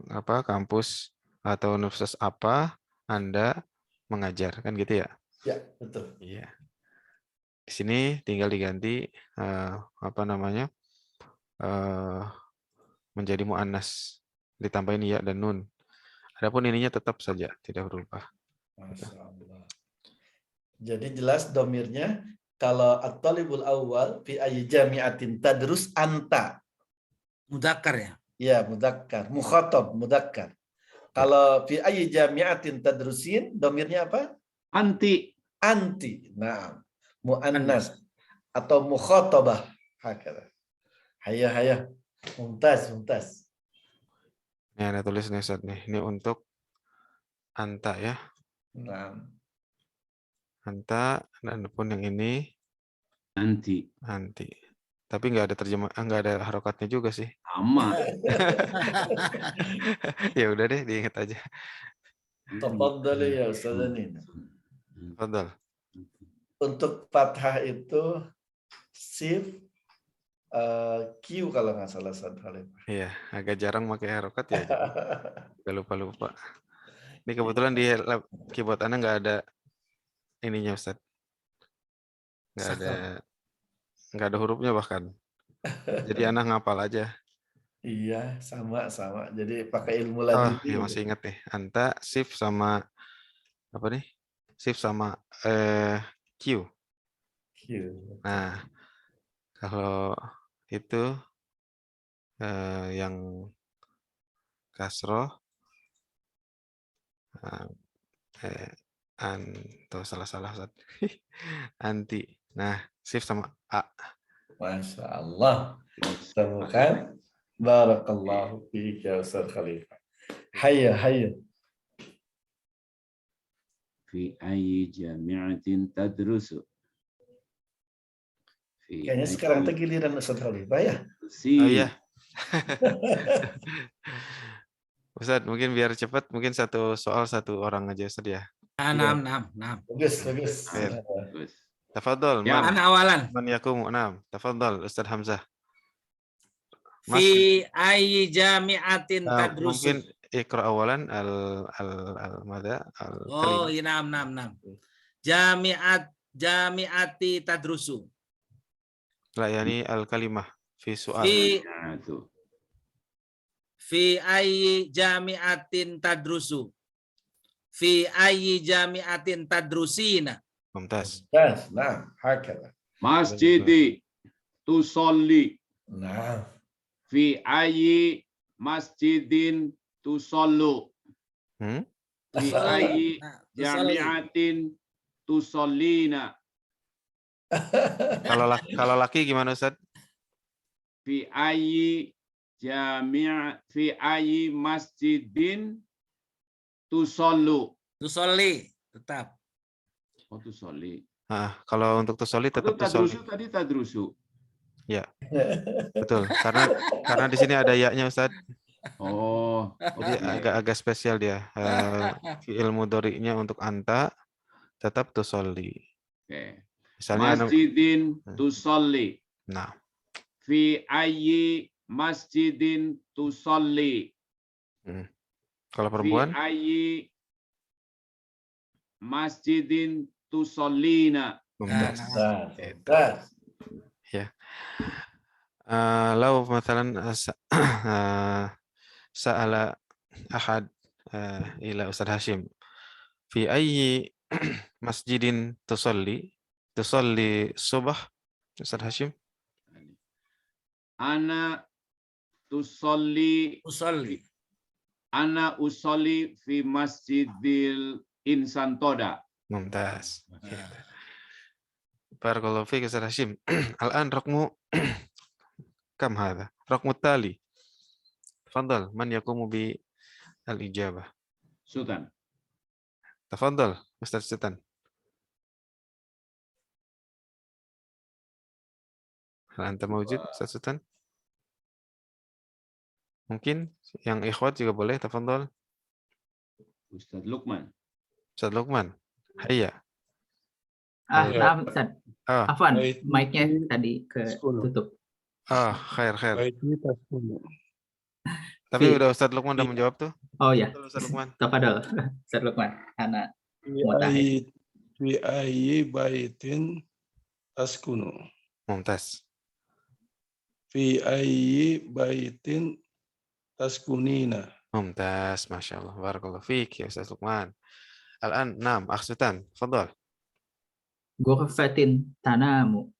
apa kampus atau universitas apa Anda mengajar kan gitu ya? Ya betul. Iya. Di sini tinggal diganti apa namanya menjadi muannas ditambahin ya dan nun. Adapun ininya tetap saja tidak berubah. Masya Allah. Jadi jelas domirnya. Kalau at-talibul awal fi ayyi jami'atin tadrus anta. Mudzakkar ya? Ya, mudzakkar. Mukhatab, mudzakkar. Kalau fi ayyi jami'atin tadrusin, domirnya apa? Anti. Anti. Nah, muannas atau mukhatabah. Hakala. Hayya. Mumtaz. Ini ada tulis nih Ustaz nih. Ini untuk anta ya. Nah. Anta dan pun yang ini anti. Tapi nggak ada terjemah, nggak ada harokatnya juga sih. Sama. Ya udah deh, diingat aja. Tafadhal ya Ustaz Nina. Tafadhal. Untuk fathah itu sif Q kalau nggak salah Ustaz Khalif. Iya, agak jarang pakai harokat ya. Lupa. Ini kebetulan di keyboard Anda nggak ada ininya Ustaz. Nggak ada hurufnya bahkan. Jadi anak ngapal aja. Iya, sama. Jadi pakai ilmu lagi. Ya masih ingat nih. Anta, shift sama apa nih? Shift sama Q. Nah, kalau itu yang kasroh tuh salah anti. Nah, shift sama A. Masya Allah. Temukan. Barakallahu fiika Ustaz Khalifah. Hayya. Fi ayyi jami'atin tadrusu. Kayaknya sekarang giliran Ustaz Khalifah ya. Oh iya. Ustaz, mungkin biar cepat, mungkin satu soal satu orang aja Ustaz ya. 6. Bagus. Tafadhol. Mana awalan? Man yakumu. Tafadhol Ustaz Hamzah. Fi ayyi jami'atin tadrusu. mungkin ikra awalan al-mada Oh, iya, nam. Jami'ati tadrusu. La yani al-kalimah fi su'al. Fi ayyi jami'atin tadrusu. Fi ayyi jami'atin tadrusina. Mumtaz. Nah, hakala. Masjidi tusolli. Nah. Fi ayyi masjidin tusollu. Fi ayyi jami'atin tusollina. Kalau laki gimana Ustaz? Fi ayyi masjidin tusollu. Tusolli tetap. Oh, tusolli. Kalau untuk tusolli tetap tusolli. Tadrusu tadi tadrusu. Ya, betul. Karena di sini ada ya-nya Ustaz. Oh, jadi agak spesial dia. Fi'il mudhari'nya untuk anta tetap tusolli. Oke. Misalnya Masjidin tusolli. Nah. Fi ayyi masjidin tusolli. Kalau perempuan? Fi ayyi masjidin tusollina. Ya. Lau مثلا sa'ala ahad ila Ustaz Hashim fi ayyi masjidin tusolli subah Ustaz Hashim? Ana tusolli Ana usolli fi masjidil insan toda. Mumtaz. Barakallahu fiik Ustaz Hashim. Al-an raqmu kam hadha? Raqmu tali. Tafadhal, man yaqumu bi al-ijabah? Sultan. Tafadhal, Ustaz Sultan. Hal anta mawjud Ustaz Sultan? Mungkin yang ikhwat juga boleh, tafadhal. Ustaz Luqman. Ustaz Luqman. Hayya. Maaf Ustaz. Afwan, mic-nya tadi ketutup. Khair. Tapi udah Ustaz Luqman udah menjawab tuh. Oh ya. Ustaz Luqman. Tafadhal. Ustaz Luqman. Ana Fi ayyi baitin taskunu. Mumtaz. Fi ayyi baitin taskunina. Mumtaz, Masya Allah. Barakallahu fiik ya Ustaz Luqman. Al-an, naam, akhsutan. Tafadhal. Ghurfatin tanamu.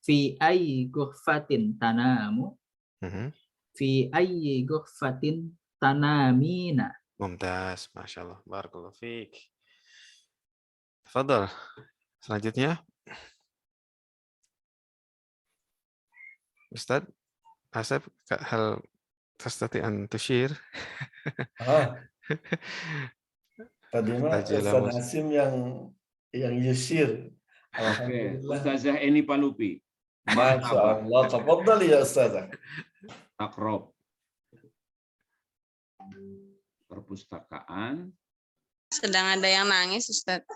Fi ayyi ghurfatin tanamu. Fi ayyi ghurfatin tanamina. Mumtaz, Masya Allah. Barakallahu fiik. Tafadhal. Selanjutnya. Ustaz Asep, hal tastati an tushir? Tadi mah Ustaz Hasim yang yusir. Oke, Ustazah Eni Palupi. Masya Allah, tafadhal ya Ustazah. Takrob. Perpustakaan. Sedang ada yang nangis, Ustaz.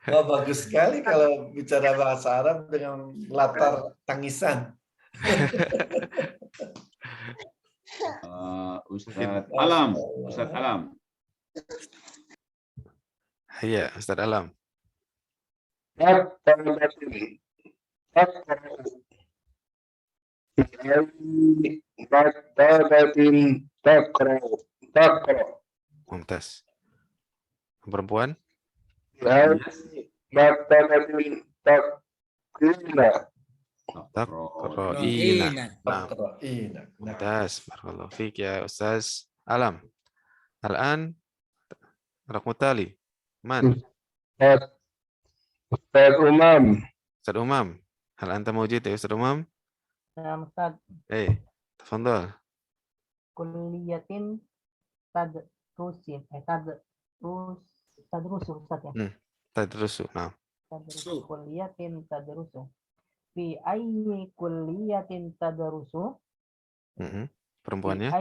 Wah, bagus sekali kalau bicara bahasa Arab dengan latar tangisan. Ustaz Alam. Ustaz Alam. Iya, Ustaz Alam. Mumtaz. Perempuan? Taqra'ina. Mumtaz. Barakallahu fiik ya Ustaz Alam. Al-an raqmu tali. Man? Ustaz Umam. Ustaz Umam. Hal anta mawjud ya Ustaz Umam? Ustaz. Tafadhal. Kulliyatin tadrusin tadrusu Ustaz ya. Tadrusu. Nah. Kulliyatin tadrusu. Fi ayyi kulliyatin tadrusu? Perempuannya?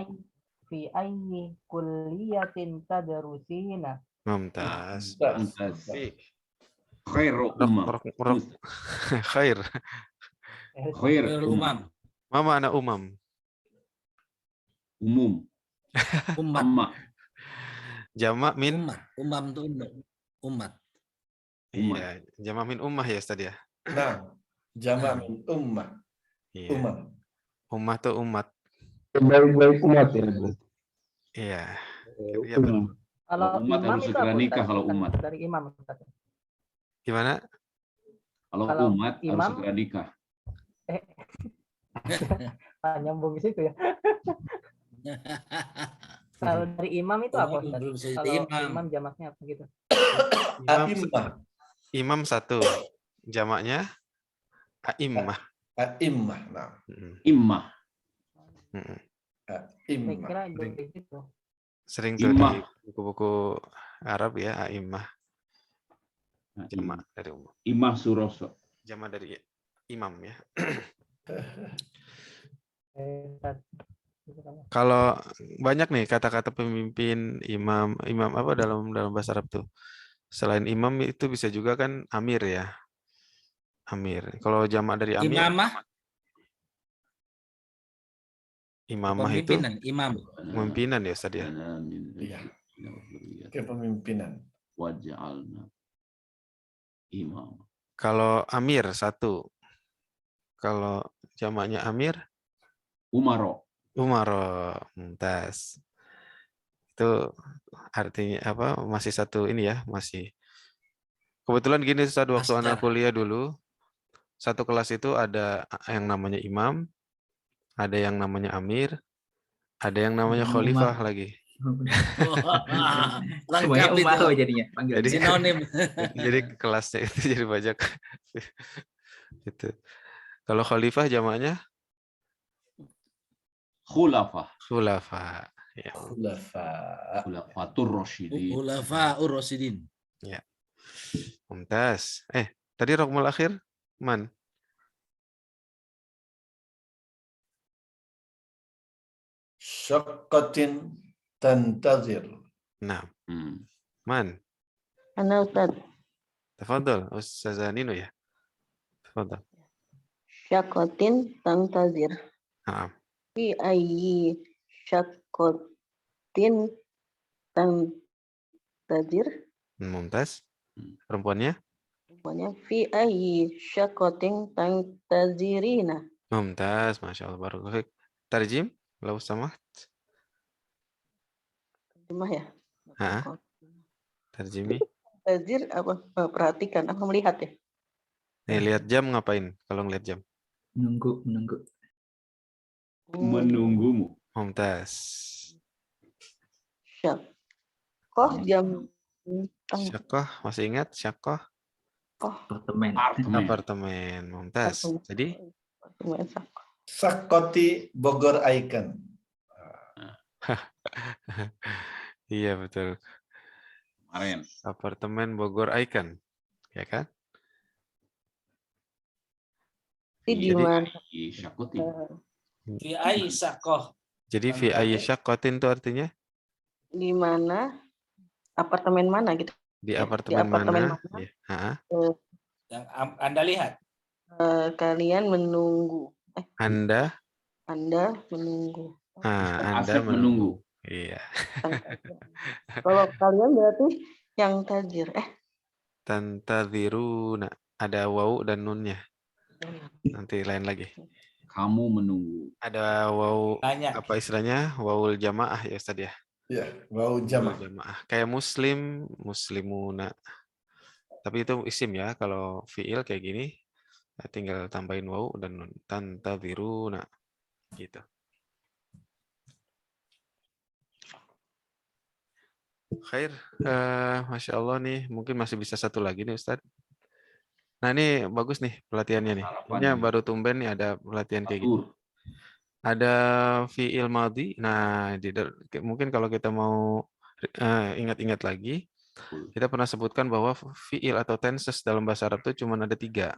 Fi ayyi kulliyatin tadrusina. Mumtaz. Khair umam. Khair. Khair umam. Mama ana umam. Umum. Umat. Amma. Jamak min. Umat. Umam itu umat. Iya, jamak min ummah ya Ustaz ya. Nah, jamak min ummah. Iya. Umam. Ummah tuh umat. Baik-baik umat ya. Iya. Iya, Umum. Kalau Umat imam harus itu segera apa, nikah Ustaz? kalau Bukan umat. dari imam, Ustaz. Gimana? Kalau Kalau umat harus imam- segera nikah. Nyambung ke situ ya. Kalau dari imam itu apa, Imam Ustaz? belum bisa jadi Kalau imam. imam jamaknya apa gitu? A'immah. Imam satu. Jamaknya a'immah. A'immah. Nah, Immah. Mm-mm. Saya a'immah. kira dari situ. Sering tuh di Immah. buku-buku Arab ya, a'immah. Nah, Jamak dari umum. Immah Suroso. Jamak dari imam ya. Ustaz. Kalau banyak nih kata-kata pemimpin, imam apa dalam bahasa Arab tuh. Selain imam itu bisa juga kan amir ya. Amir. Kalau jamak dari amir, Imamah. imamah itu Pemimpinan. Imam. pemimpinan ya Ustaz ya. Iya. Kepemimpinan. Waj'alna imam. Kalau amir satu. Kalau jamaknya amir, Umaro. umaro, mumtaz. Itu artinya apa? Masih satu ini ya, masih. Kebetulan gini Ustaz, waktu anak Master. kuliah dulu, satu kelas itu ada yang namanya imam, ada yang namanya amir, ada yang namanya Umar. khalifah lagi. Lengkap Semuanya itu. umaro jadinya panggilnya. Jadi Sinonim. jadi kelasnya itu jadi banyak. Itu. Kalau khalifah jamaknya Khulafah. khulafa. Ya. Khulafa. Khulafatur Rasyidin. Ulafa Ur-Rasyidin. Ya. Mumtaz. Tadi rokmul akhir man? Syaqqatin tantazir. Nah, Hmm. man. Ana Ustaz. Tafadhol, Ustazah Nino ya. Tafadhol. Syakotin tangtazir. Naam. Fi ayyi syakotin tangtazir. Mumtaz. Perempuannya? Pokoknya fi ayyi syakotin tangtazirina. Mumtaz, Masya Allah. Barakallahu fiik. Tarjim? Lau samaht. Terjemah ya. Hah? Tarjimi. Tazir apa? Perhatikan, apa melihat ya? Lihat jam ngapain kalau ngeliat jam? Menunggu. Menunggumu. Mumtaz. Syakoh jam Syakoh, masih ingat? Syakoh? Apartemen. Apartemen. Mumtaz. Jadi? Sakkoti Bogor Icon. Iya betul. Kemarin. Apartemen Bogor Icon. Ya kan? Di mana? Syakotin. Fi Aisyah. Jadi fi ayyi syaqqatin itu artinya? Di mana? Apartemen mana gitu? Di Ya, apartemen mana? Ya. Ha? Yang Anda lihat. Kalian menunggu. Anda? Anda menunggu. Anda Asep menunggu. Iya. Kalau kalian berarti yang tajir. Tantadziruna. Ada wawu dan nunnya. Nanti lain lagi. Kamu menunggu. Ada wawu, Banyak. apa istilahnya? Wawul jamaah ya Ustaz ya? Ya, wau jamaah. Kayak muslim, muslimuna. Tapi itu isim ya. Kalau fiil kayak gini, tinggal tambahin wawu dan nun. Tantadziruna. Gitu. Khair. Masya Allah nih. Mungkin masih bisa satu lagi nih Ustaz. Nah ini bagus nih pelatihannya nih. Ini baru tumben nih ada pelatihan kayak gitu. Ada fi'il madhi. Nah, mungkin kalau kita mau ingat-ingat lagi, kita pernah sebutkan bahwa fi'il atau tenses dalam bahasa Arab itu cuma ada 3.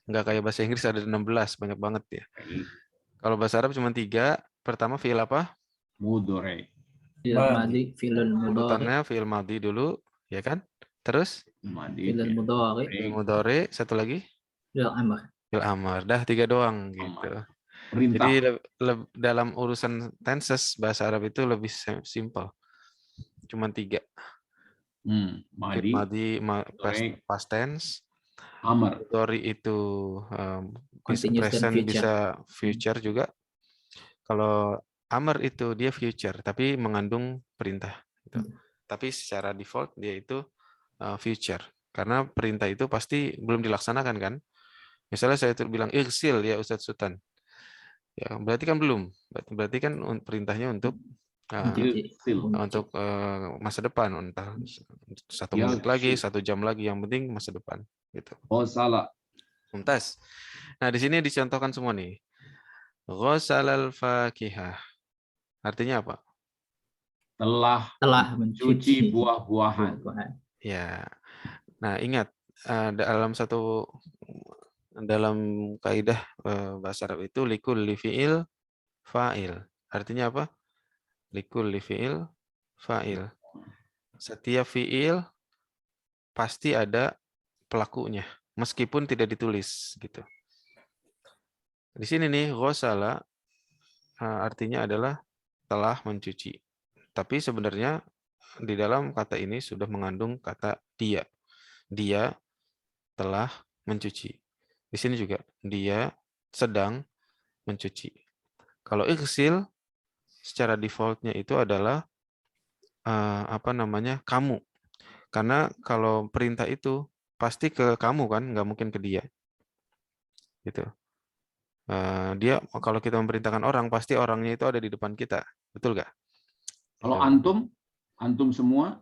Nggak kayak bahasa Inggris ada 16, banyak banget ya. Kalau bahasa Arab cuma 3. Pertama fi'il apa? Mudhari. Fi'il madhi, fi'il mudhari. Urutannya fi'il madhi dulu, ya kan? Terus? Fi'il mudhari. Fi'il mudhari, satu lagi? Fi'il amr. Fi'il amr. Dah 3 doang gitu. Perintah. Jadi dalam urusan tenses bahasa Arab itu lebih simple. Cuma 3. Madi, Past tense. Amr. Mudhari itu bisa Continuous dan present, future. bisa future juga. Kalau amr itu dia future, tapi mengandung perintah. Gitu. Tapi secara default dia itu future. Karena perintah itu pasti belum dilaksanakan kan. Misalnya saya bilang irsil ya Ustadz Sultan. Ya, berarti kan belum. Berarti kan perintahnya untuk masa depan, entah 1 menit lagi, 1 jam lagi, yang penting masa depan. Gitu. Oh salah. Mumtaz. Nah di sini dicontohkan semua nih. Ghasalal fakihah. Artinya apa? Telah mencuci buah-buahan. Ya. Nah ingat dalam kaidah bahasa Arab itu likulli fi'il fa'il. Artinya apa? Likulli fi'il fa'il. Setiap fi'il pasti ada pelakunya, meskipun tidak ditulis gitu. Di sini nih ghasala artinya adalah telah mencuci. Tapi sebenarnya di dalam kata ini sudah mengandung kata dia. Dia telah mencuci. Di sini juga dia sedang mencuci. Kalau ighsil secara defaultnya itu adalah kamu. Karena kalau perintah itu pasti ke kamu kan, nggak mungkin ke dia. Gitu. Dia kalau kita memerintahkan orang pasti orangnya itu ada di depan kita, betul nggak? Kalau antum semua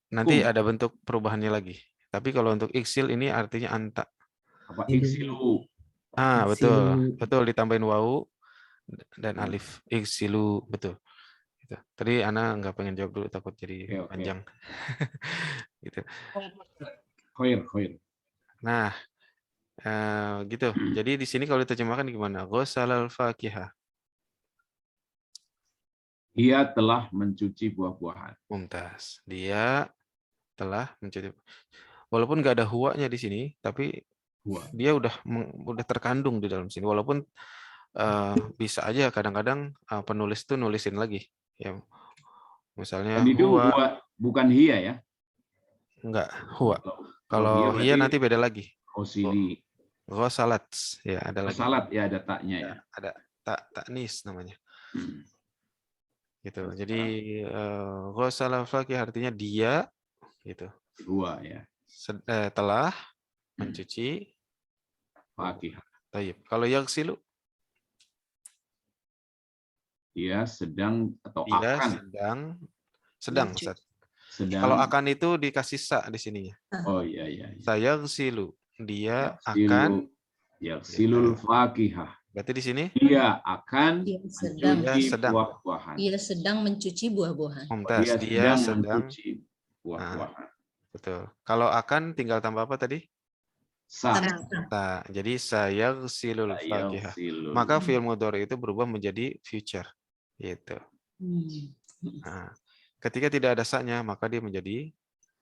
nanti ada bentuk perubahannya lagi. Tapi kalau untuk iksil ini artinya anta. Apa iksilu? Betul ditambahin wau dan alif. Iksilu, betul. Gitu. Tadi Ana nggak pengen jawab dulu takut jadi panjang. Gitu. Khair. Nah, gitu. Jadi di sini kalau diterjemahkan gimana? Ghasalal fakihah. Dia telah mencuci buah-buahan. Mumtaz. Dia telah mencuci. Walaupun nggak ada huwanya di sini, tapi dia udah terkandung di dalam sini. Walaupun bisa aja kadang-kadang penulis tuh nulisin lagi. Ya, misalnya Tadi itu huwa. Bukan hia ya? Enggak, huwa. Kalau hia nanti beda lagi. Osili. Ghasalat. Ya, ada lagi. Ghasalat ya, ada taknya ya. Ada taknis namanya. Gitu. Jadi ghasala fakih artinya dia gitu. Dua ya. Telah mencuci fakihah. Tayyib. Kalau yaghsilu dia sedang atau dia akan sedang Ustaz. Kalau akan itu dikasih sa di sininya. Oh iya. Sayaghsilu dia akan yaghsilul fakihah. Berarti di sini dia akan mencuci buah-buahan. Dia sedang mencuci buah-buahan. Dia sedang mencuci buah-buahan. Betul. Kalau akan tinggal tambah apa tadi? Sa. Jadi sayaghsilul fakihah. Maka fi'il mudhari itu berubah menjadi future. Gitu. Nah, ketika tidak ada sa-nya maka dia menjadi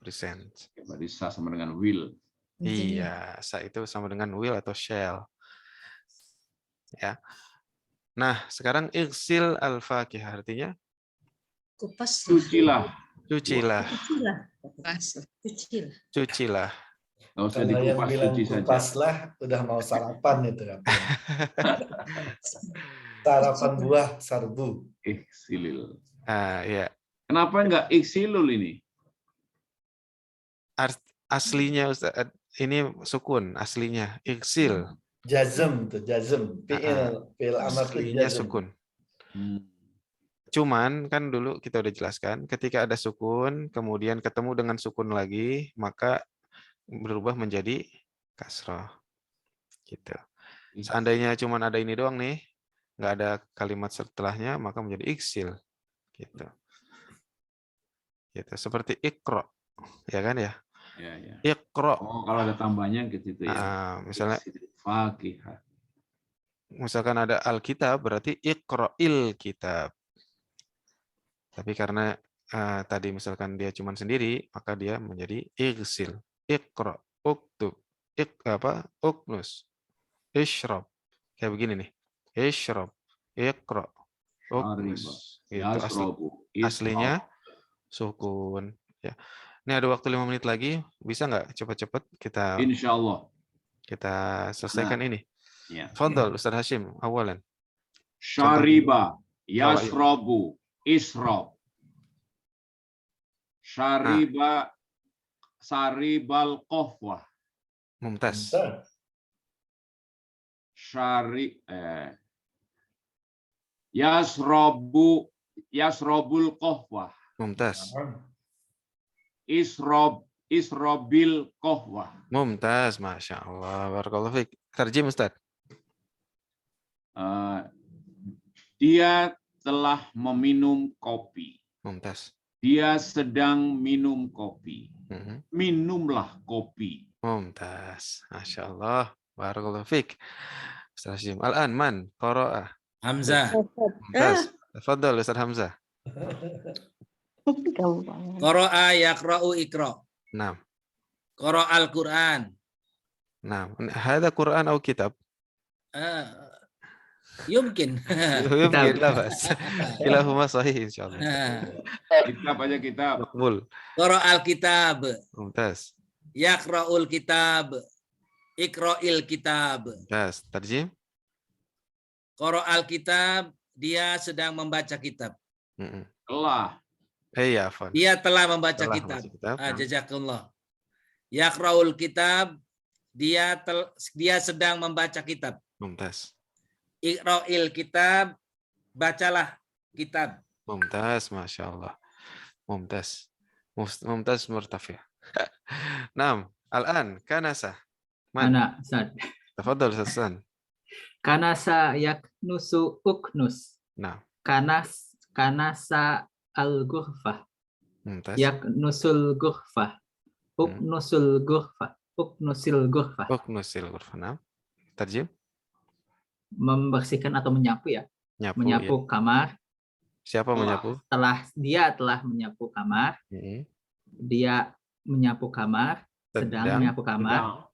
present. Berarti sa sama dengan will. Iya, sa itu sama dengan will atau shall. Ya. Nah, sekarang ighsil al-fakihah artinya kupas. Cucilah. Kalau yang bilang kupaslah udah mau sarapan itu kan. Sarapan buah sarbu. Ighsilil. Ya. Kenapa enggak ighsilul ini? Aslinya Ustaz, ini sukun aslinya ighsil. Jazm. Fi'il amar aslinya sukun. Cuman kan dulu kita udah jelaskan ketika ada sukun kemudian ketemu dengan sukun lagi maka berubah menjadi kasroh. Gitu. Seandainya cuman ada ini doang nih, nggak ada kalimat setelahnya maka menjadi ighsil. Gitu. Seperti ikra, ya kan ya? Ya. Ikra. Oh, kalau ada tambahnya gitu ya. Misalnya fakihah. Misalkan ada Alkitab berarti iqra'il kitab. Tapi karena tadi misalkan dia cuma sendiri, maka dia menjadi ighsil. Iqra, uktub, uknus, ishrab. Kayak begini nih. ishrab, iqra, uknus. Gitu. Aslinya sukun. Ya. Ini ada waktu 5 menit lagi. Bisa nggak cepat-cepat kita? Insya Allah. Kita selesaikan ini. Ya. Fadhal Ustaz Hashim, awalan. Syariba, yasrobu, isrob. Syariba, saribal qahwah. Mumtaz. Yasrobul qahwah. Mumtaz. Isrobil qahwah. Mumtaz, Masya Allah. Barakallahu fiik. Tarjim Ustaz. Dia telah meminum kopi. Mumtaz. Dia sedang minum kopi. Minumlah kopi. Mumtaz. Masya Allah. Barakallahu fiik. Ustaz Hashim. Al-an man qara'a? Hamzah. Mumtaz. Tafadhal Ustaz Hamzah. Qara'a yaqra'u iqra. Naam. Qara'al Qur'an. Naam. Hada Quran atau kitab? Yumkin. Yumkin lah, Mas. Kilahuma sahih insyaallah. Kitab aja kitab. Maqbul. Qara'al kitab. Mumtaz. Yaqra'ul kitab. Iqra'il kitab. Mumtaz. Tarjim? Qara'al kitab, dia sedang membaca kitab. Telah. Iya, Afwan. Dia telah membaca Telah kitab. membaca kitab. Jazakallah. Yaqra'ul kitab, dia sedang membaca kitab. Mumtaz. Iqra'il kitab, bacalah kitab. Mumtaz, Masya Allah. Mumtaz. Mumtaz murtafi. Naam. Al-an, kanasa. Mana, Ustaz? Tafadhal Ustaz. Kanasa yaknusu uknus. Naam. Kanasa al-ghurfah. Mumtaz. Yaknusul ghurfah. Uknusul ghurfah. Uknusil ghurfah. Uknusil ghurfah. Naam. Tarjim? Membersihkan atau menyapu ya. Menyapu ya. kamar. Siapa menyapu? Dia telah menyapu kamar. Dia menyapu kamar. Sedang menyapu kamar.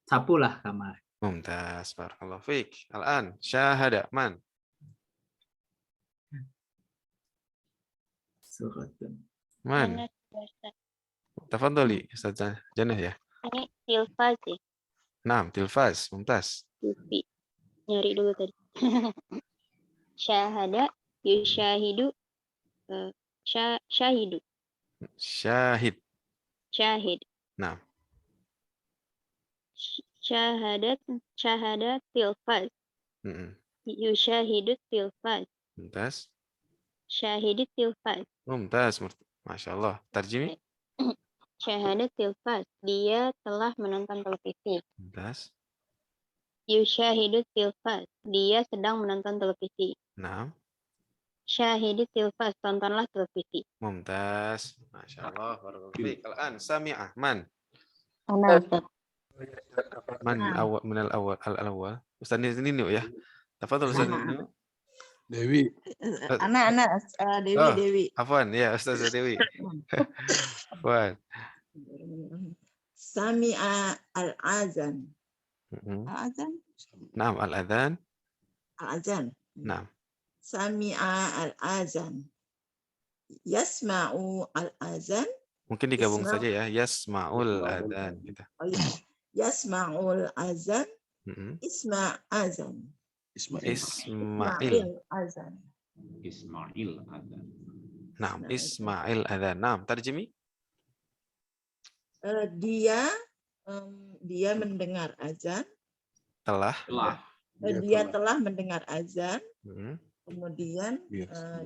Sapulah kamar. Mumtaz. Barakallahu fiik. Al-an syahada man? Man? Tafadhali Ustaz Jannah ya. Ini tilfaz ya. Naam, tilfaz. Mumtaz. Lupi. Nyari dulu tadi. Syahada, yusyahidu, syahidu. Syahid. Naam. Syahadat tilfaz. Yusyahidu tilfaz. Mumtaz. Syahid tilfaz. Mumtaz. Masya Allah. Tarjimi? Syahadat tilfaz. Dia telah menonton televisi. Mumtaz. Yusyahidu tilfaz. Dia sedang menonton televisi. Naam. Syahid tilfaz. Tontonlah televisi. Mumtaz. Masya Allah. Barakallahu fiik. Al-an sami'ah man? Ana Ustaz. Man awal min al-awwal. Ustaz Ninu ya. Tafadhal Ustaz Ninu. Dewi. Dewi. Afwan, ya Ustaz Dewi. Afwan. Sami'a al-azan. Al-azan? Naam, al-adhan. Al-azan. Naam. Sami'a al-azan. Yasma'u al-azan. Mungkin digabung saja ya. Yasma'ul adhan gitu. Oh ya. Yasma'ul azan. Isma' azan. Ismail azan. Naam, Ismail adhan. Naam, tarjimi? Dia mendengar azan. Dia telah mendengar azan. Kemudian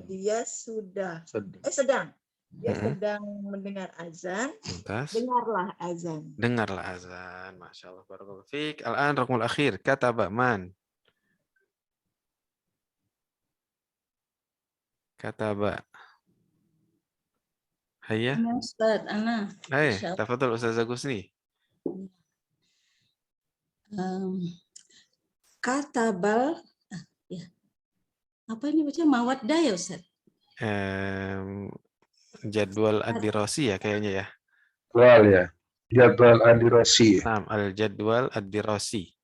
dia sedang mendengar azan. Dengarlah azan. Dengarlah azan. Masya Allah. Barakallahu fiik. Al-an raqmul akhir. Kataba man? Kataba. Hayya. Ustaz, Ana. Hai, tafadhal Ustaz Agusni. Katabal. Ya. Apa ini baca mawaddah ya Ustaz? Jadwal ad-dirasi ya kayaknya ya. Jadwal ya. Jadwal ad-dirasi. Naam, al-jadwal ad-dirasi.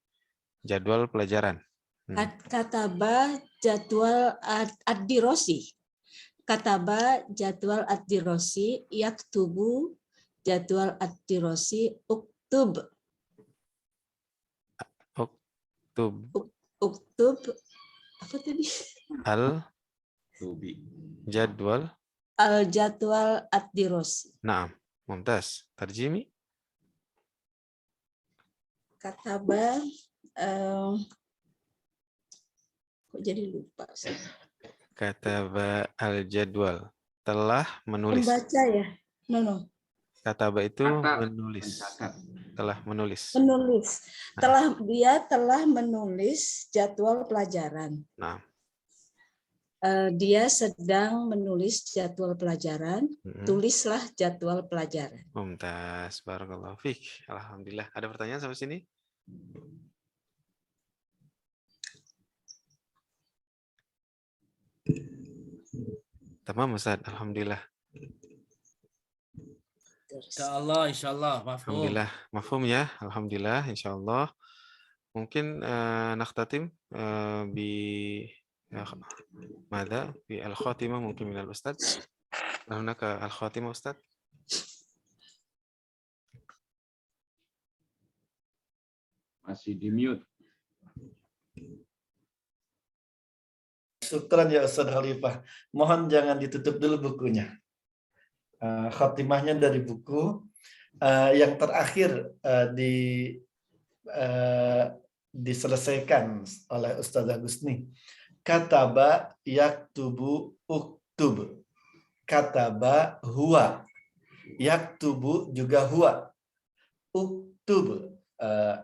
Jadwal pelajaran. Kataba jadwal ad-dirosi. Kataba jadwal ad-dirosi, yaktubu jadwal ad-dirosi, uktub. Uktub apa tadi? Jadwal. Al-jadwal ad-dirosi. Naam, mumtaz. Tarjimi. Kataba kok jadi lupa sih. Kataba al-jadwal. Telah menulis. Membaca ya? No. Kataba itu menulis. Telah menulis. Menulis. Dia telah menulis jadwal pelajaran. Nah. Dia sedang menulis jadwal pelajaran. Tulislah jadwal pelajaran. Mumtaz, barakallahu fiik. Alhamdulillah. Ada pertanyaan sampai sini? Tamam, Ustaz. Alhamdulillah. Insyaallah, mafhum. Alhamdulillah, mafhum ya. Alhamdulillah, insyaallah. Mungkin nakhtatim bi ماذا في الخاتمة ممكن من الأستاذ؟ هناك الخاتمة أستاذ؟ Masih di mute. Syukran ya Ustaz Khalifah. Mohon jangan ditutup dulu bukunya. Khatimahnya dari buku. Yang terakhir diselesaikan oleh Ustazah Gusni. Kataba yaktubu uktub. Kataba huwa. Yaktubu juga huwa. Uktub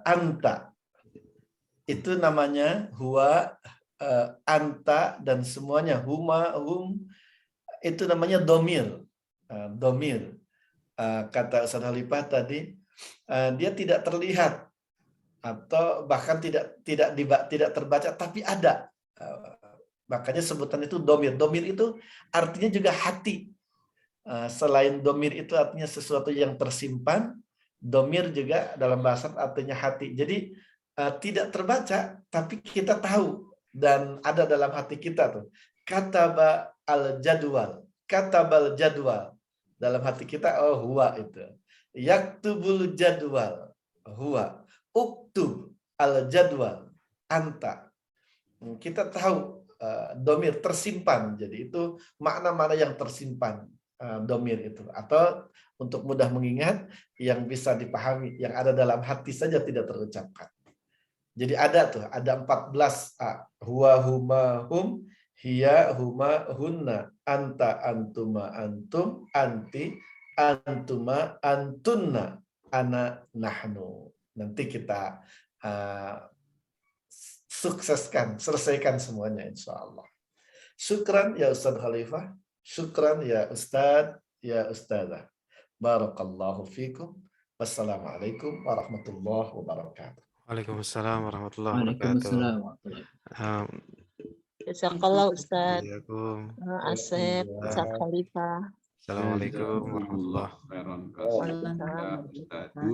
anta. Itu namanya huwa, anta, dan semuanya huma, hum. Itu namanya domir. Domir. Kata Ustaz Khalifah tadi, dia tidak terlihat atau bahkan tidak terbaca, tapi ada. Makanya sebutan itu domir. Domir itu artinya juga hati. Selain domir itu artinya sesuatu yang tersimpan, domir juga dalam bahasa artinya hati. Jadi tidak terbaca, tapi kita tahu dan ada dalam hati kita tuh. Kataba al-jadwal, katabal jadwal. Dalam hati kita, oh huwa itu. Yaktubul jadwal, huwa. Uktub al-jadwal, anta. Kita tahu domir tersimpan, jadi itu makna-makna yang tersimpan domir itu. Atau untuk mudah mengingat, yang bisa dipahami, yang ada dalam hati saja tidak terucapkan. Jadi ada tuh, ada 14 huwa, huma, hum, hiya, huma, hunna, anta, antuma, antum, anti, antuma, antunna, ana, nahnu. Nanti kita sukseskan, selesaikan semuanya insya Allah. Syukran ya Ustaz Khalifah, syukran ya Ustaz, ya Ustazah. Barakallahu fikum. Wassalamualaikum warahmatullahi wabarakatuh. Waalaikumsalam warahmatullahi wabarakatuh. Jazakallah Ustaz. Asep, Ustaz Khalifah. Assalamualaikum warahmatullahi wabarakatuh. Waalaikumsalam.